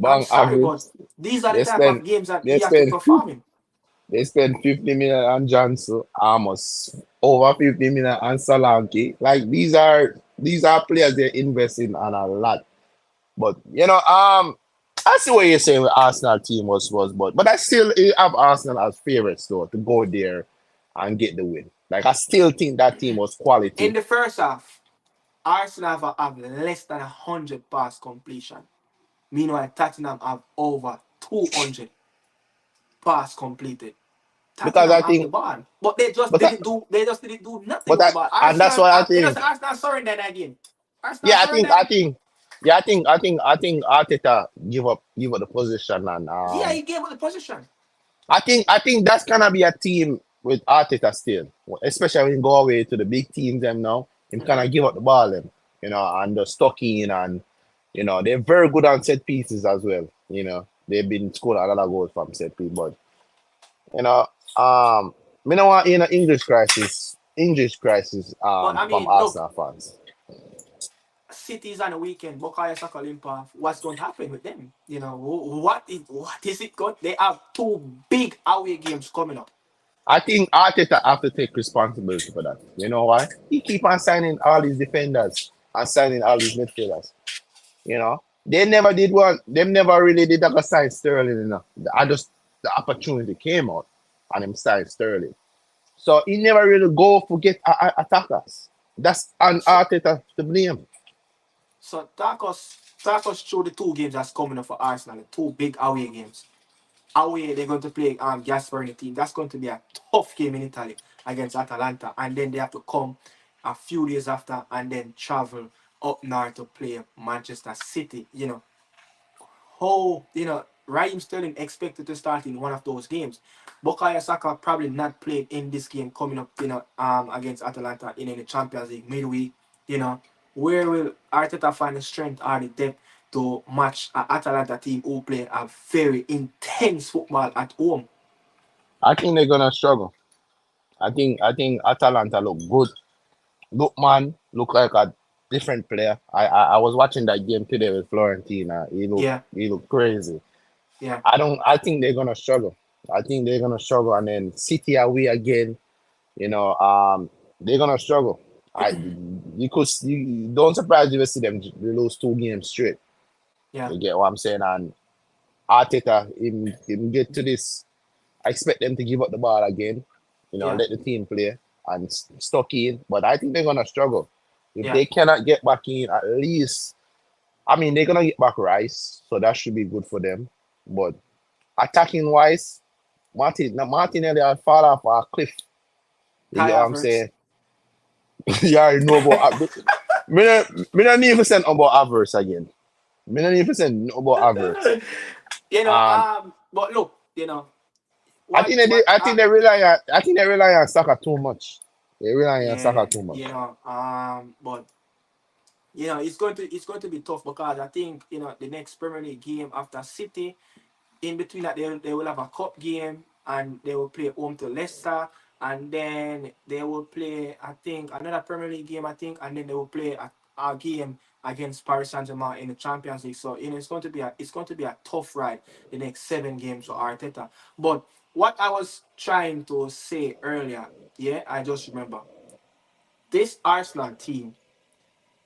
I'm Bang sorry, average. but these are the They type spend of games that they he have to spend perform in. they spend 50 million on Johnson, almost over 50 million on Solanke. Like these are players they're investing on a lot. But I see what you're saying with Arsenal team but I still have Arsenal as favorites though to go there and get the win. Like I still think that team was In quality the first half, Arsenal have less than 100 pass completion. Meanwhile, Tottenham have over 200 pass completed. because Tottenham I have the think ball, but they just but I, didn't do. They just didn't do nothing but with I the ball. and that's Arsenal, why I think Arsenal surrendered again. Arsenal yeah I surrendered. think yeah I think Arteta give up the position and Yeah, he gave up the position. I think that's gonna be a team with Arteta still, especially when you go away to the big teams them now. Him kind of give up the ball them, and the stuck in and they're very good on set pieces as well. They've been scoring a lot of goals from set piece, but you know, me no want English crisis But I from mean, look, Arsenal fans. Cities on the weekend, Bukayo Saka Limpa, what's going to happen with them? What is it going? They have two big away games coming up. I think Arteta have to take responsibility for that. You know why? He keep on signing all these defenders and signing all these midfielders. They never did one. Them never really did like a sign Sterling. I just the opportunity came out and him signed Sterling. So he never really go forget attackers. That's an So, Arteta to blame. talk us through the two games that's coming up for Arsenal, the two big away games. Away, they're going to play Gasper in the team. That's going to be a tough game in Italy against Atalanta. And then they have to come a few days after, and then travel up north to play Manchester City. How Raheem Sterling expected to start in one of those games. Bukayo Saka probably not played in this game coming up, against Atalanta in the Champions League midweek. You know, where will Arteta find the strength or the depth to match an Atalanta team who play a very intense football at home? I think they're gonna struggle. I think Atalanta look good. Look man, look like a different player. I was watching that game today with Florentina. Yeah, He looked crazy. yeah, I think they're gonna struggle. I think they're gonna struggle, and then City away again. You know, they're gonna struggle. You don't surprise you to see them lose 2 games straight. yeah, You get what I'm saying? And Arteta, him get to this. I expect them to give up the ball again. yeah, Let the team play and stuck in. But I think they're gonna struggle if yeah. they cannot get back in. At least, I mean, they're gonna get back Rice, so that should be good for them. But attacking wise, Martinelli will fall off a cliff. You Kai get what I'm Havertz. saying? You already know about. Me not even send about Avers again. Me not even send about Avers. Um, But look, I what think they did, what I think they rely on Saka too much. They rely on yeah, Saka too much. but it's going to be tough because I think the next Premier League game after City, in between that they will have a cup game and they will play home to Leicester, and then they will play, I think, another Premier League game, I think, and then they will play a game against Paris Saint-Germain in the Champions League. So it's going to be a tough ride the next 7 games for Arteta. But what I was trying to say earlier, yeah, I just remember this Arsenal team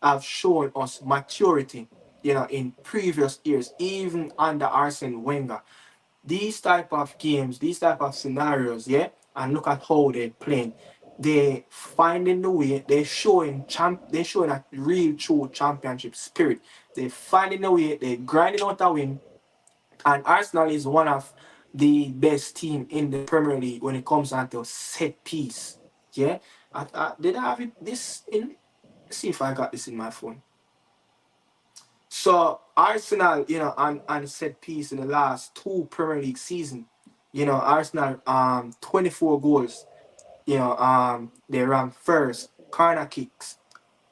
have shown us maturity, in previous years, even under Arsene Wenger. These type of games, these type of scenarios, yeah, and look at how they're playing. They finding the way. They're showing a real true championship spirit. They finding the way. They grinding out a win. And Arsenal is one of the best team in the Premier League when it comes down to set piece. Yeah, did I have this in? Let's see if I got this in my phone. So Arsenal, on set piece in the last 2 Premier League season, Arsenal 24 goals. They ran first. Corner kicks,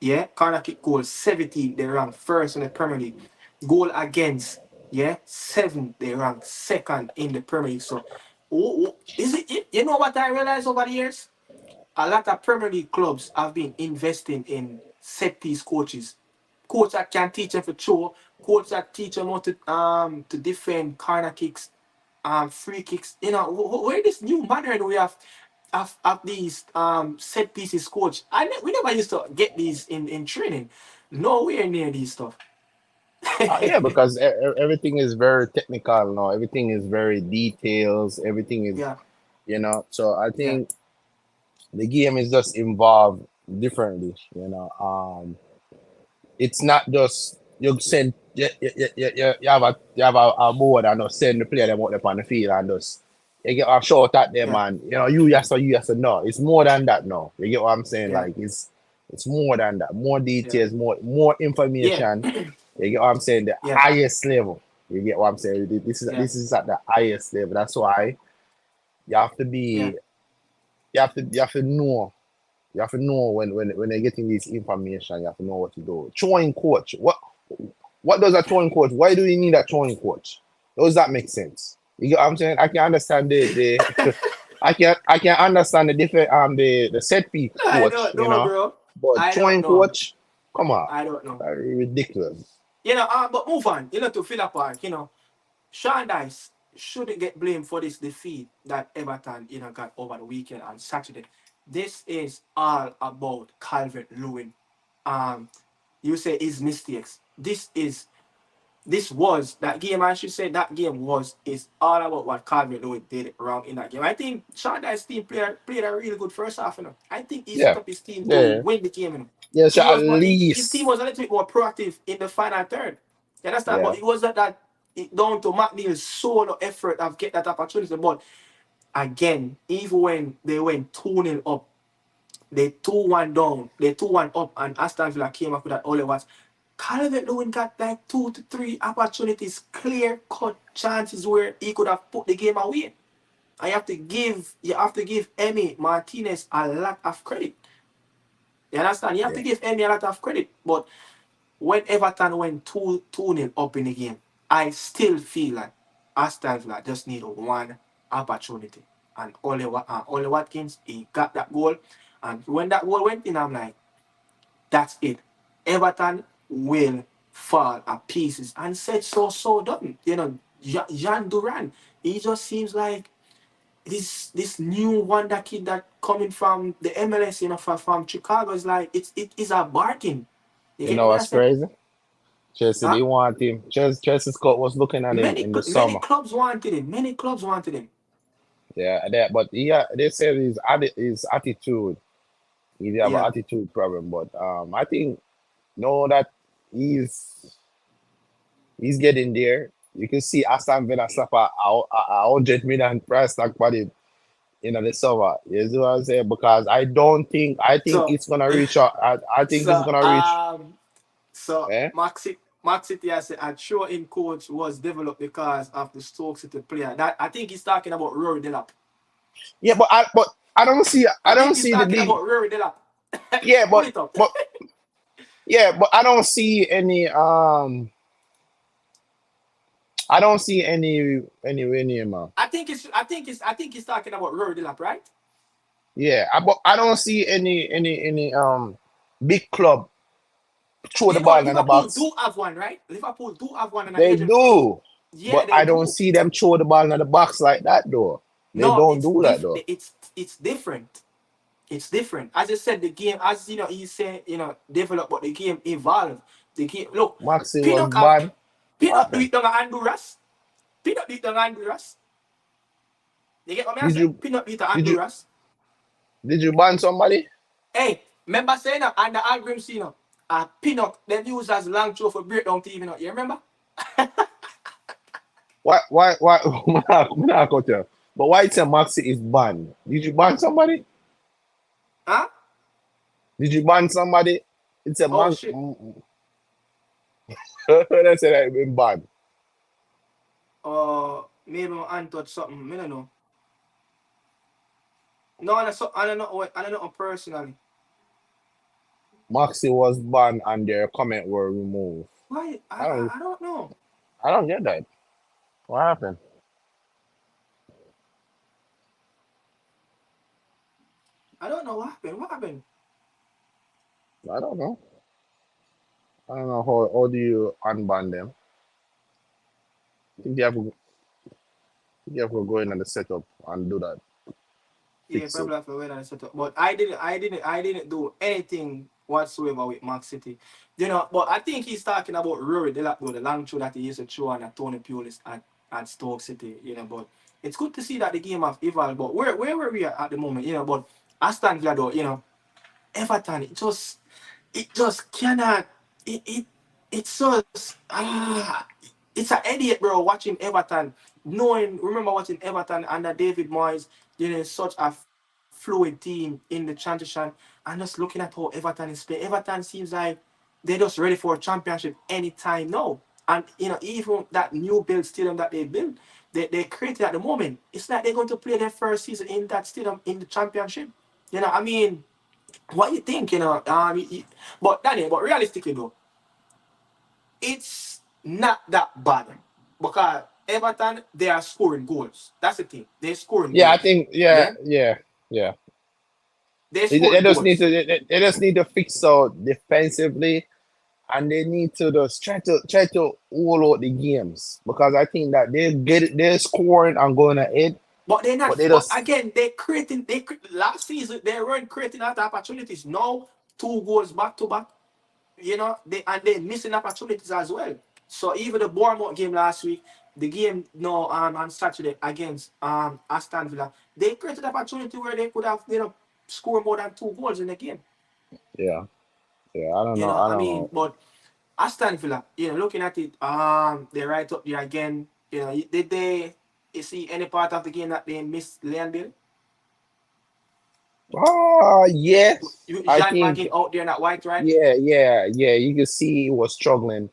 yeah, corner kick goals 17. They ran first in the Premier League. Goal against, yeah, 7. They ran second in the Premier League. So, is it? You know what I realized over the years? A lot of Premier League clubs have been investing in set piece coaches. Coach that can teach them for throw, coach that teach them how to defend corner kicks, free kicks. Where this new modern way of these set pieces coach. We never used to get these in training. Nowhere near these stuff. Yeah, because everything is very technical now. Everything is very details. Everything is, Yeah, So I yeah, think the game is just involved differently. It's not just you send you have a board and just send the player them out there on the field and just you get a shot at them yeah, and you yes or no. It's more than that now. You get what I'm saying? yeah, Like it's more than that. More yeah, details, more yeah, information. You get what I'm saying? The yeah, highest level. You get what I'm saying? This is yeah, this is at the highest level. That's why you have to yeah. be you have to know when they're getting this information, you have to know what to do. Throwing coach. What does a throwing coach? Why do you need a throwing coach? Does that make sense? You get what I'm saying? I can understand the I can understand the different the set piece I coach, don't know, bro. but I don't throwing know. coach, come on, I don't know. that's ridiculous. But move on. To Villa Park. Sean Dice shouldn't get blamed for this defeat that Everton, got over the weekend on Saturday. This is all about Calvert Lewin. Um, you say his mistakes. This was that game. I should say that game is all about what Calvert Lewin did wrong in that game. I think Sean Dice's team played a really good first half. I think he set Yeah, up his team to yeah, win the game. yeah. So He at was, but his team least, was a little bit more proactive in the final third. You understand? yeah, But it wasn't that down to McNeil's solo effort of get that opportunity. But again, even when they went 2-0 up, They 2-1 down. They 2-1 up, and Aston Villa came up with that only was. Calvert Lewin got like 2 to 3 opportunities, clear cut chances where he could have put the game away. I have to give Emi Martinez a lot of credit. You understand? You have Yeah. to give Emi a lot of credit. But when Everton went 2-0 up in the game, I still feel like Aston Villa just need one opportunity. And Ole Watkins, he got that goal. And when that goal went in, I'm like, that's it. Everton will fall at pieces. And said so done. Jan Duran, he just seems like this new wonder kid that coming from the MLS, from Chicago is like it is a bargain. You You get know me? I what's said, crazy? Chelsea, huh? they want him. Chelsea Scott was looking at him in the Many summer. clubs wanted him. Many clubs wanted him. Yeah, but they said his attitude. He have an Yeah. attitude problem, but I think no that he's getting there. You can see Aston Villa slap a 100 million price tag for him in the summer. You see what I'm saying? Because I think So it's gonna reach out. I think it's so gonna reach. um so Eh? Max City has said a show in coach was developed because of the Stoke City player. That I think he's talking about Rory Delap. Yeah, but I I don't think he's see the talking league. about Rory Delap. Yeah, Pull it up. but yeah, but I don't see any winning, man. I think he's talking about Rory Delap, right? Yeah, but I don't see any big club throw the You know, ball in the Liverpool box. do have one, right? Liverpool do have one in an They agent club. do, Yeah, but they I don't do. see them throw the ball in the box like that though. They No, don't do that though. it's different. It's different. As I said, the game, as you know, he said, develop, but the game evolve. The game, look, Maxi was Pinnock have banned. What Pinnock do happened? it down at Honduras. Pinnock do it down at Honduras. You get what I Did say? you Pinnock do it at did you Honduras. did you ban somebody? Hey, remember saying that under Algrim's, Pinnock, they use as long throw for breakdown TV, you remember? Why I'm not cut you. But why it's a Maxi is banned? Did you ban somebody? Huh? Did you ban somebody? It's a Oh man. shit. They say that been banned. Maybe my aunt touched something. I don't know. No, I don't know. I don't know personally. Maxi was banned and their comment were removed. Why? I don't I don't know. I don't get that. What happened? I don't know what happened. What happened? I don't know. I don't know how do you unban them. I think you have to go in and the setup and do that. Yeah, Fix it. probably have to wait on the setup. But I didn't do anything whatsoever with Max City. But I think he's talking about Rory Delap, the long throw that he used to throw on at Tony Pulis at Stoke City. But it's good to see that the game have evolved. But where were we at the moment? But Aston Villa, though, Everton, it just cannot. It it's just it's an idiot, bro. Watching Everton, remember watching Everton under David Moyes, such a fluid team in the transition, and just looking at how Everton is playing. Everton seems like they're just ready for a championship anytime now. And even that new build stadium that they built, they created at the moment. It's like they're going to play their first season in that stadium in the championship. I mean, what you think, but Daniel, but realistically though, it's not that bad because Everton they are scoring goals. That's the thing. They're scoring Yeah, I goals. think Yeah, yeah. they're They scoring just need goals. to they just need to fix out defensively and they need to just try to all out the games because I think that they're scoring and going ahead, But they're not. but they But just again, they're creating. Last season they weren't creating out opportunities. Now 2 goals back to back. They're missing opportunities as well. So even the Bournemouth game last week, the game no on Saturday against Aston Villa, they created an opportunity where they could have scored more than 2 goals in the game. yeah. Yeah, I I don't mean, know. but Aston Villa, looking at it, they're right up there again. Did they you see any part of the game that they missed Leon Bill? Yes. I Jean think, Maggie out there in that white, right? yeah. You can see he was struggling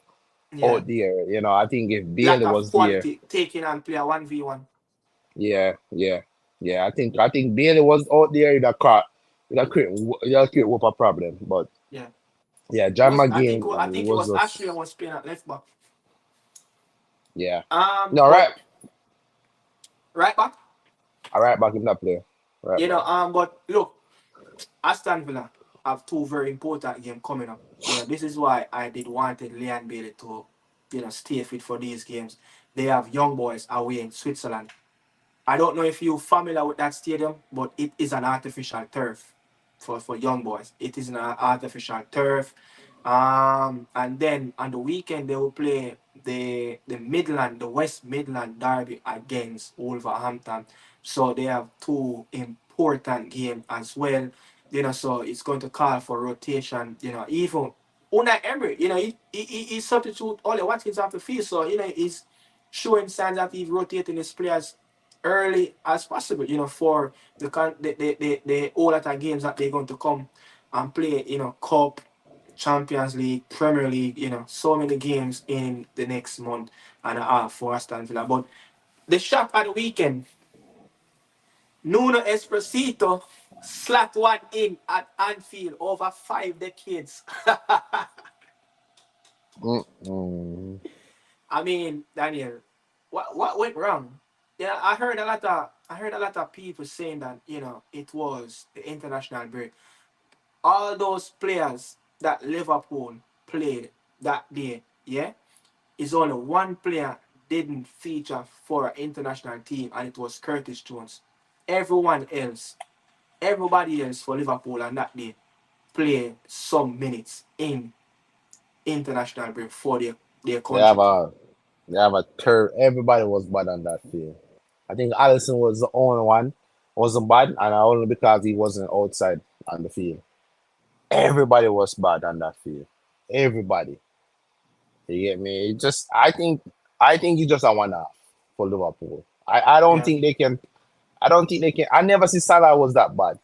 Yeah. out there. I think if Lack Bailey of was there, quality, taking and play a 1v1. yeah. I think Bailey was out there it would create whoop a problem. But Yeah. yeah, It John was McGinn I think it was was Ashley just was playing at left back. yeah. No, But right, right back, all right, back in that play, right back. but look, Aston Villa have two very important games coming up. This is why I did wanted Leon Bailey to, stay fit for these games. They have young boys away in Switzerland. I don't know if you're familiar with that stadium, but it is an artificial turf for young boys. It is an artificial turf. And then on the weekend they will play the West Midland derby against Wolverhampton. So they have two important games as well. So it's going to call for rotation. Even Unai Emery, he substitute Ole Watkins off the field. So he's showing signs that he's rotating his players early as possible, for the all other games that they're going to come and play, Cup, Champions League, Premier League, so many games in the next month and a half for Aston Villa. But the shock at the weekend, Nuno Esposito slapped one in at Anfield over 5 decades. Mm-mm. I mean, Daniel, what went wrong? Yeah, I heard a lot of people saying that it was the international break. All those players that Liverpool played that day, yeah, is only one player didn't feature for an international team, and it was Curtis Jones. Everyone else, everybody else for Liverpool on that day played some minutes in international break for their They country have team. a they have a third. Everybody was bad on that field. I think Allison was the only one wasn't bad, and only because he wasn't outside on the field. Everybody was bad on that field. Everybody. You get me? I think it's just a one off for Liverpool. I don't Yeah, think they can. I don't think they can. I never see Salah was that bad.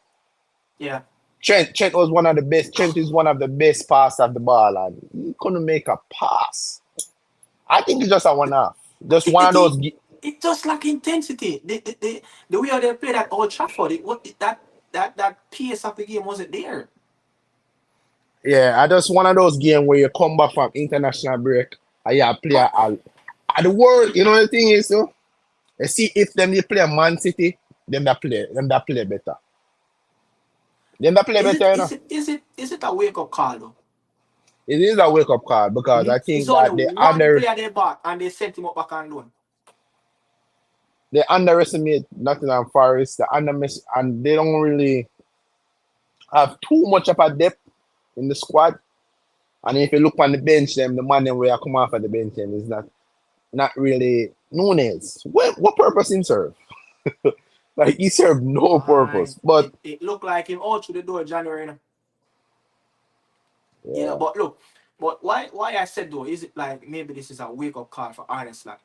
yeah. Trent was one of the best. Trent is one of the best pass of the ball, and he couldn't make a pass. I think it's just a one off. Just It, one of it, it, those. it just like intensity. The way how they played at Old Trafford, that pace of the game wasn't there. Yeah, I just one of those games where you come back from international break and you play But at the world. You know the thing is, so you see if them they play Man City, them that play better. Them that play is it better, is it is it is it a wake up call though? It is a wake up call because I It's think only that they one player they bought and they sent him up back on loan. underestimate Nottingham Forest. And they don't really have too much of a depth in the squad. And if you look on the bench, them the man them where come off of the bench them is not really Nunes. What purpose him serve? Like he served no Why? purpose. But It looked like him out through the door January. yeah, But look, but why I said though, is it like maybe this is a wake up call for Arne Slot?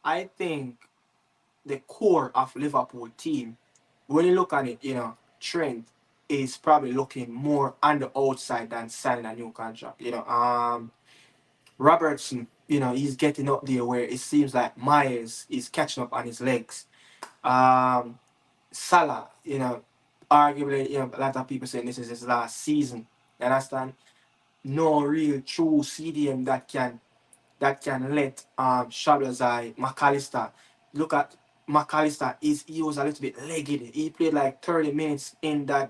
I think the core of Liverpool team, when you look at it, Trent is probably looking more on the outside than signing a new contract. Robertson, he's getting up there where it seems like Myers is catching up on his legs. Um, Salah, arguably, a lot of people saying this is his last season. You understand? No real true CDM that can let Shabazai McAllister look at McAllister is he was a little bit legged. He played like 30 minutes in the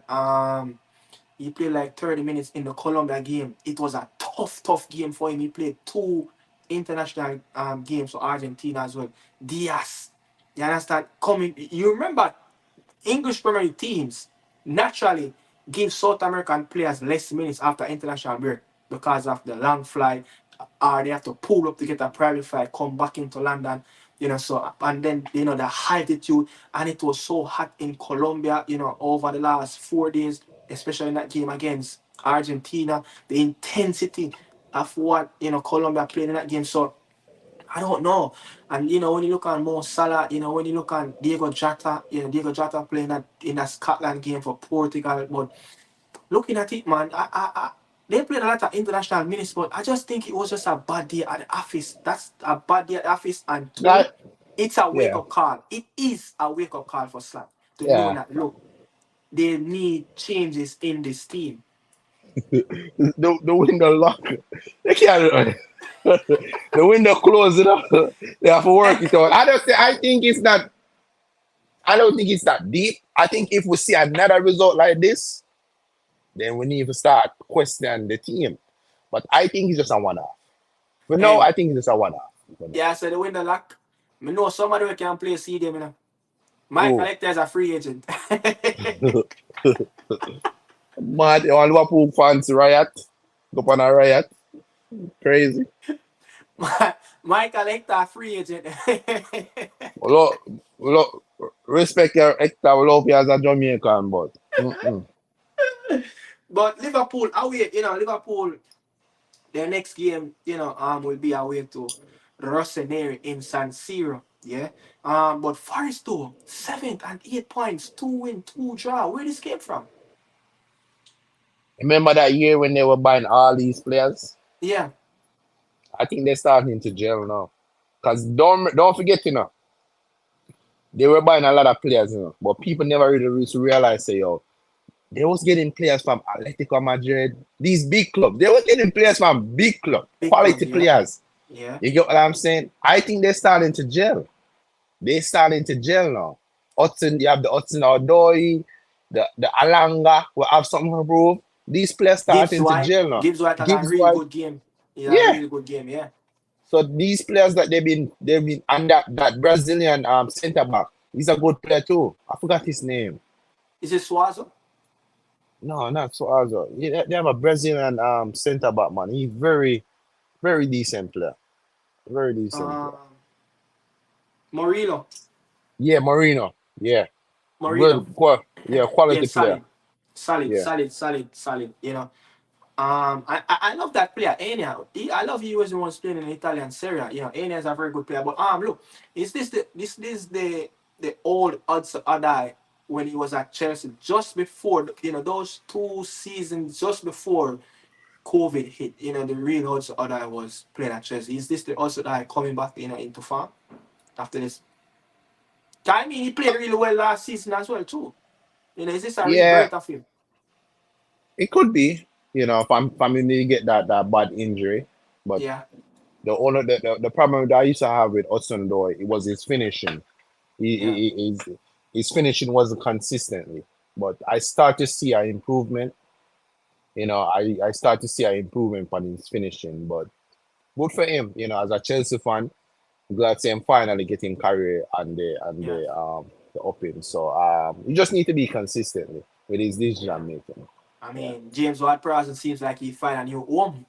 Colombia game. It was a tough game for him. He played two international games for Argentina as well. Diaz. You understand? You remember English Premier League teams naturally give South American players less minutes after international break because of the long flight, or they have to pull up to get a private flight, come back into London, so and then the high altitude, and it was so hot in Colombia, over the last 4 days, especially in that game against Argentina, the intensity of what Colombia played in that game. So I don't know. And when you look at Mo Salah, when you look at Diego Jota, Diego Jota playing that in a Scotland game for Portugal. But looking at it, man, they played a lot of international minutes, but I just think it was just a bad day at the office. That's a bad day at the office. And two, That, it's a wake yeah, up call. It is a wake up call for Slack to know yeah. that, look, they need changes in this team. The window lock. They can't. The window closed it up. They have to work it out. I don't. I think it's not. I don't think it's that deep. I think if we see another result like this, then we need to start questioning the team. But I think it's just a one-off. For now, Hey, I think it's just a one-off. For now. yeah, so the window lock. I know somebody who can play CDM. Mike Oh, Collector is a free agent. mad! All Liverpool fans riot. Go on a riot. Crazy. Mike Collector, a free agent. Look, look, respect your Hector. We love you as a Jamaican, but But Liverpool away, Liverpool, their next game, will be away to Rossoneri in San Siro. Yeah. But Forest though, 7 and 8 points, 2 win, 2 draw. Where this came from? remember that year when they were buying all these players? Yeah. I think they're starting to gel now. Cause don't forget, they were buying a lot of players, but people never really used to realize, say, yo, they was getting players from Atletico Madrid, these big clubs. They were getting players from big club, Big clubs, quality yeah. players. Yeah. You get what I'm saying? I think they're starting to gel. They're starting to gel now. Hudson, you have the Hudson Odoi, the Alanga will have something to prove. These players Gibbs starting to White. gel now. Gibbs White had a Gibbs really White, good game. He had a yeah. really good game, yeah. So these players that they've been and that Brazilian centre back, he's a good player too. I forgot his name. Is it Suazo? No, not Suazo. Yeah, they have a Brazilian centre back man. He's very decent player. Very decent player. Um, Morilo. Yeah, Marino. Yeah, Morilo. good. Yeah, Yeah, quality player. solid. Solid, Yeah. solid, solid, solid. I love that player. Enya. I love he was the one playing in the Italian Serie A. Enya is a very good player. But look, is this the old Hudson Odoi when he was at Chelsea just before those 2 seasons just before COVID hit? The real Hudson Odoi was playing at Chelsea. Is this the Hudson Odoi coming back into farm after this? I mean, he played really well last season as well too. Is this a Yeah, rebirth of him? it could be. If I'm to get that bad injury, but Yeah, the problem that I used to have with Hudson Doy, it was his finishing. yeah, His finishing wasn't consistently, but I start to see an improvement. I start to see an improvement on his finishing, but good for him. As a Chelsea fan, glad to see him finally getting career and yeah. the upping. So you just need to be consistently with his Yeah. decision making. I Yeah. mean, James Ward-Prowse seems like he find a new home.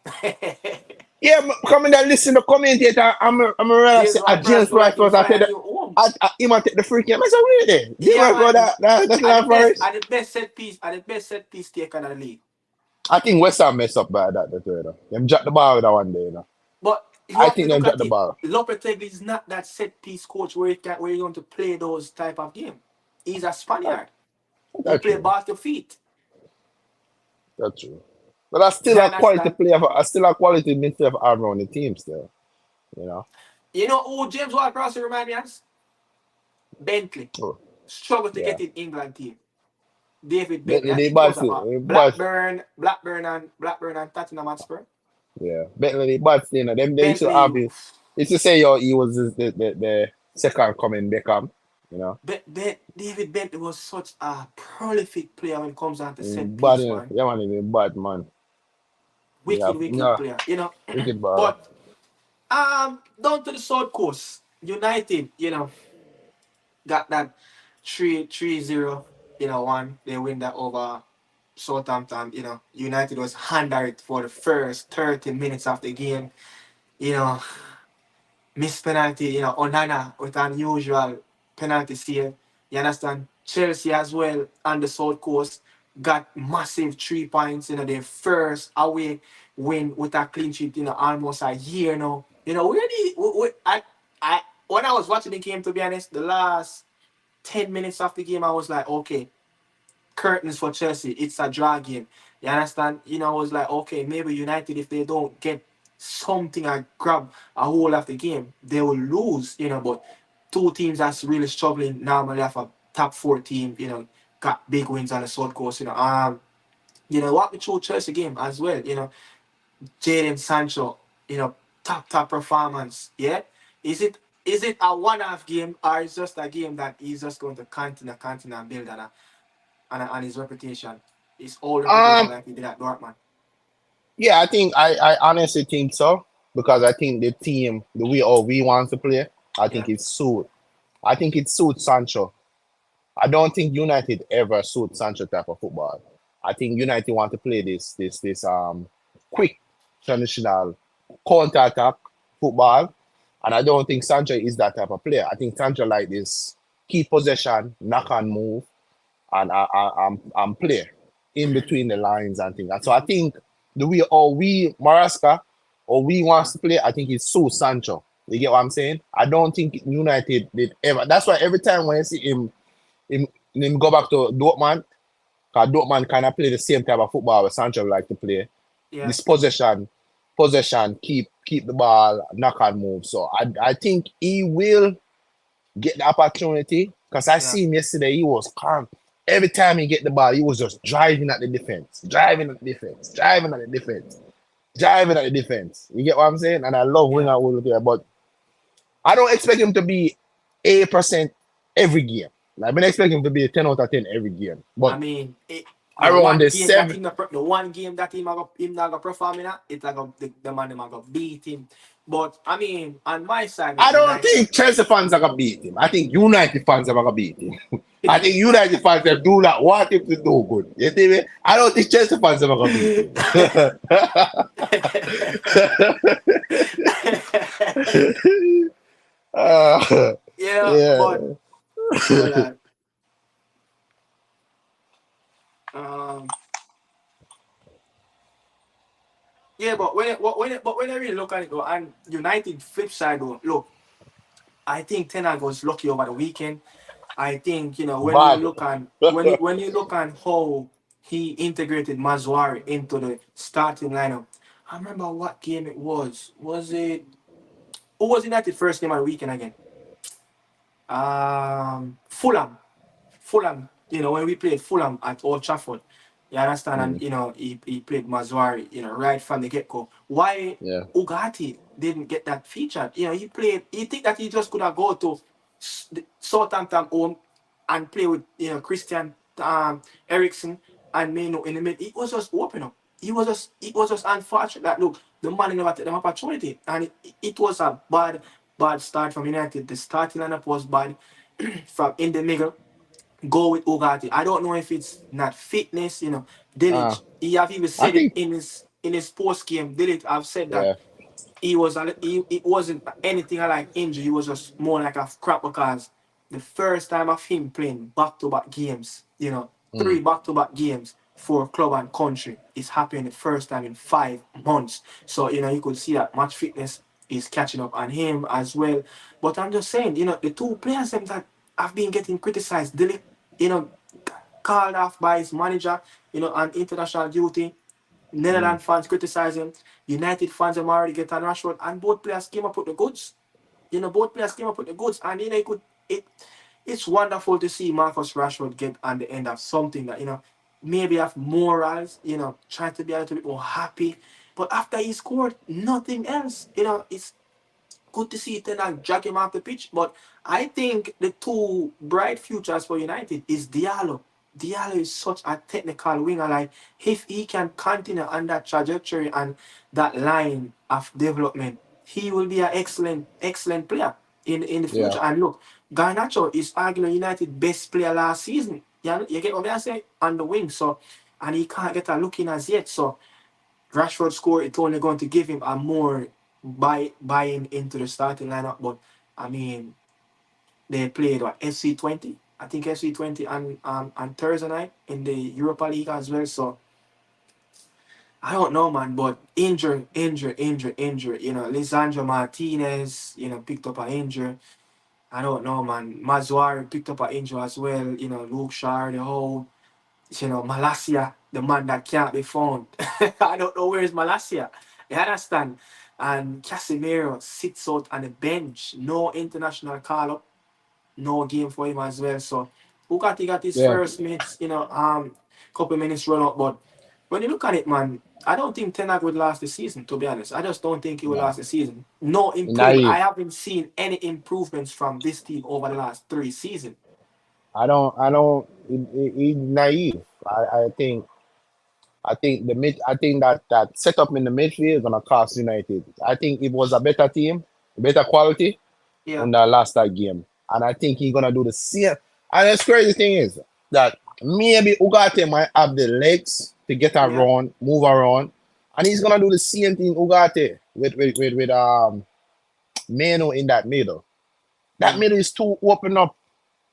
Yeah, coming and listen to commentator. I'm a realize James James Ward-Prowse look Rice like he first. I find a said new home. he might take the free game. I said really? Did Yeah, I go man. that At the line for best, us? at the best set piece taker in the league. I think West Ham messed up by that. Them dropped the ball with that one day. But you I have to think them look dropped at the it. ball. Lopetegui is not that set piece coach where you're going to play those type of game. He's a That, Spaniard. He that's play true. ball to feet. That's true. But I still You a quality understand? player. I still a quality midfielder for around the team still. You know. You know who James Ward-Prowse remind me of? Bentley. Oh, Struggled to yeah. get in England team. David Bentley. Bentley I they think it bad was still. But Blackburn and Tottenham Hotspur. yeah, Bentley they bad still. Them they used to Bentley, have it. Used to say yo he was the second coming Beckham. You know. David Bentley was such a prolific player when it comes down to set Bad, piece, man. yeah, man, he bad man. Yeah, Wicked no, player. wicked ball. But down to the South Coast, United, got that 3-0, one. They win that over Southampton. United was under it for the first 30 minutes of the game. You know, missed penalty, Onana with unusual penalty save. You understand? Chelsea as well on the South Coast got massive 3 points, their first away win with a clean sheet, almost a year now. You know, I when I was watching the game, to be honest, the last 10 minutes of the game, I was like, okay, curtains for Chelsea. It's a draw game. You understand? You know, I was like, okay, maybe United, if they don't get something and grab a whole of the game, they will lose. You know, but two teams that's really struggling normally have a top four team. You know, got big wins on the South Coast. You know, walk me through Chelsea game as well. You know, Jadon Sancho. You know, top performance. Yeah, is it a one-off game, or is just a game that he's just going to continue and build on his reputation, his old reputation Um, like he did at Dortmund? yeah, I honestly think so because I think the team, the way all we want to play, I Yeah, think it suit. I think it suits Sancho. I don't think United ever suit Sancho type of football. I think United want to play this quick traditional counter attack football, and I don't think Sancho is that type of player. I think Sancho like this keep possession, knock and move, and I'm play in between the lines and things. And so I think the way or we Maraska or we yeah, wants to play, I think it's so Sancho. You get what I'm saying? I don't think United did ever. That's why every time when I see him go back to Dortmund, because Dortmund kind of play the same type of football that Sancho like to play. yeah, This possession, keep the ball, knock and move. So I think he will get the opportunity because I yeah, see him yesterday. He was calm. Every time he get the ball, he was just driving at the defense, driving at the defense, driving at the defense, driving at the defense. You get what I'm saying? And I love yeah. winger will there, but I don't expect him to be 80% every game. Like, I mean, I expect him to be a 10 out of 10 every game. I But mean, around the seven, the one game that him not gonna perform in, it's like the man them gonna beat him. But I mean, on my side I with don't United, think Chelsea fans are gonna beat him. I think United fans are gonna beat him. I think United fans they do not want him to do good. You see me? I don't think Chelsea fans are gonna beat him. yeah, but yeah. hold on. Um, yeah, but when I really look at it though, and United flip side though, look, I think Ten Hag was lucky over the weekend. I think when you Bad. look on when you look on how he integrated Mazuari into the starting lineup. I remember what game it was. Was it who was United first game of the weekend again? Fulham. Fulham, when we played Fulham at Old Trafford, you understand, and Mm, he played Mazuari, right from the get go. Why yeah. Ugati didn't get that featured? He played. You think that he just could have go to Southampton home and play with Christian Eriksen and Meno in the mid. It was just open up. It was just unfortunate that look the man never took the opportunity, and it was a bad start from United. The starting lineup was bad from in the middle go with Ugarte. I don't know if it's not fitness, Uh, Dilic. He have even I said it think, in his post game. Dilic have said that yeah. it wasn't anything like injury. It was just more like a crap because the first time of him playing back to back games, Mm, three back to back games for club and country is happening the first time in 5 months. So you could see that match fitness is catching up on him as well. But I'm just saying, the two players them that have been getting criticized, Dilic, you know, called off by his manager, on international duty. mm, Netherlands fans criticize him. United fans have already get on Rashford, and both players came up with the goods. Both players came up with the goods, and it's wonderful to see Marcus Rashford get on the end of something that maybe have morals. Trying to be a little bit more happy. But after he scored, nothing else. It's good to see Ten Hag drag him off the pitch. But I think the two bright futures for United is Diallo. Diallo is such a technical winger. Like if he can continue on that trajectory and that line of development, he will be an excellent player in the yeah. future. And look, Garnacho is arguably United best player last season. You get what I'm saying? On the wing. So and he can't get a look in as yet. So Rashford score, it's only going to give him a more buying into the starting lineup. But I mean, they played what FC20. I think FC20 on Thursday night in the Europa League as well. So I don't know, man, but injury. You know, Lisandro Martinez, you know, picked up an injury. I don't know, man. Mazuari picked up an injury as well. You know, Luke Shaw, the whole, you know, Malasia, the man that can't be found. I don't know where is Malasia. You understand? And Casemiro sits out on the bench. No international call up, no game for him as well. So Bukati got his Yeah, first minutes, you know, couple minutes run up. But when you look at it, man, I don't think Tenag would last the season, to be honest. I just don't think he will no, last the season. No improvement. I naive. haven't seen any improvements from this team over the last 3 seasons. I don't. He's naive. I think the mid. I think that setup in the midfield is gonna cost United. I think it was a better team, better quality Yeah, on the last that game, and I think he's gonna do the same. And the crazy thing is that maybe Ugarte might have the legs to get yeah, around, move around, and he's gonna do the same thing Ugarte with Meno in that middle. That yeah, middle is too open up.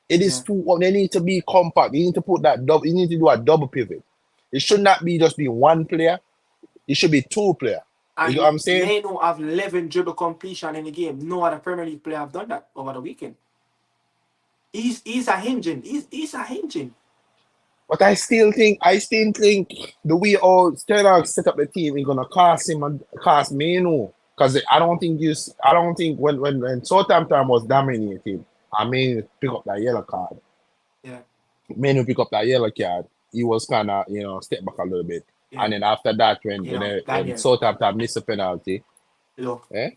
It is yeah. too. They need to be compact. You need to put that double. You need to do a double pivot. It should not be just be one player. It should be two player. You know what And I'm saying? Meno have 11 dribble completion in the game. No other Premier League player have done that over the weekend. He's a hinging. He's a hinging. But I still think the way all Sterling set up the team is gonna cost him and cost Menu. Because I don't think when Southampton was dominating, I mean pick up that yellow card. Yeah, Menu pick up that yellow card, he was kinda, step back a little bit. yeah. And then after that when You know, when Daniel, Southampton missed a penalty, look, eh?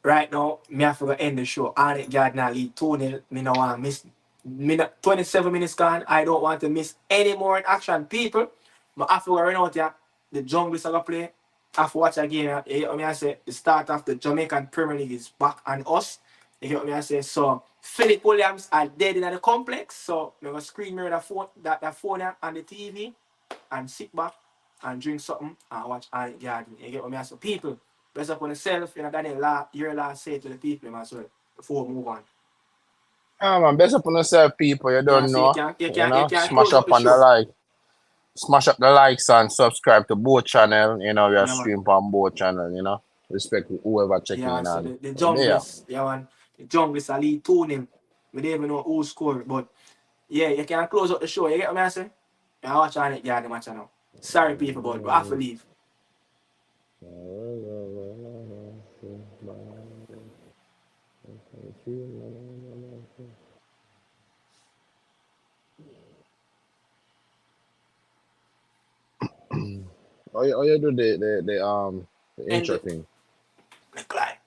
right now, me have to end the show. On it, Gardner lead 2-0. Me no want to miss. 27 minutes gone. I don't want to miss any more in action. People, but after we run out here, the Junglers are going to play. After watch again, you get what me I say? The start of the Jamaican Premier League is back on us. You get what me I say? So, Philip Williams are dead in the complex. So, I'm going to screen mirror that phone on the TV and sit back and drink something and watch Ant Garden. You get what I mean? So people, press up on yourself, you know, that your last say to the people as well before we move on. Man, best up on yourself, people. You Yeah, don't so you know. can you can you can Smash close up up the on the show. like. Smash up the likes and subscribe to both channel. We are Yeah man. stream on both channel. Respect whoever checking Yeah, in so on. the There. junglers, yeah man. The junglers are lead 2-0. We don't even know who scored, but yeah, you can close up the show. You get what I say? Yeah, watch on it, yeah, the match now. Sorry people, but we have to leave. Oh, you do the And intro thing. the like,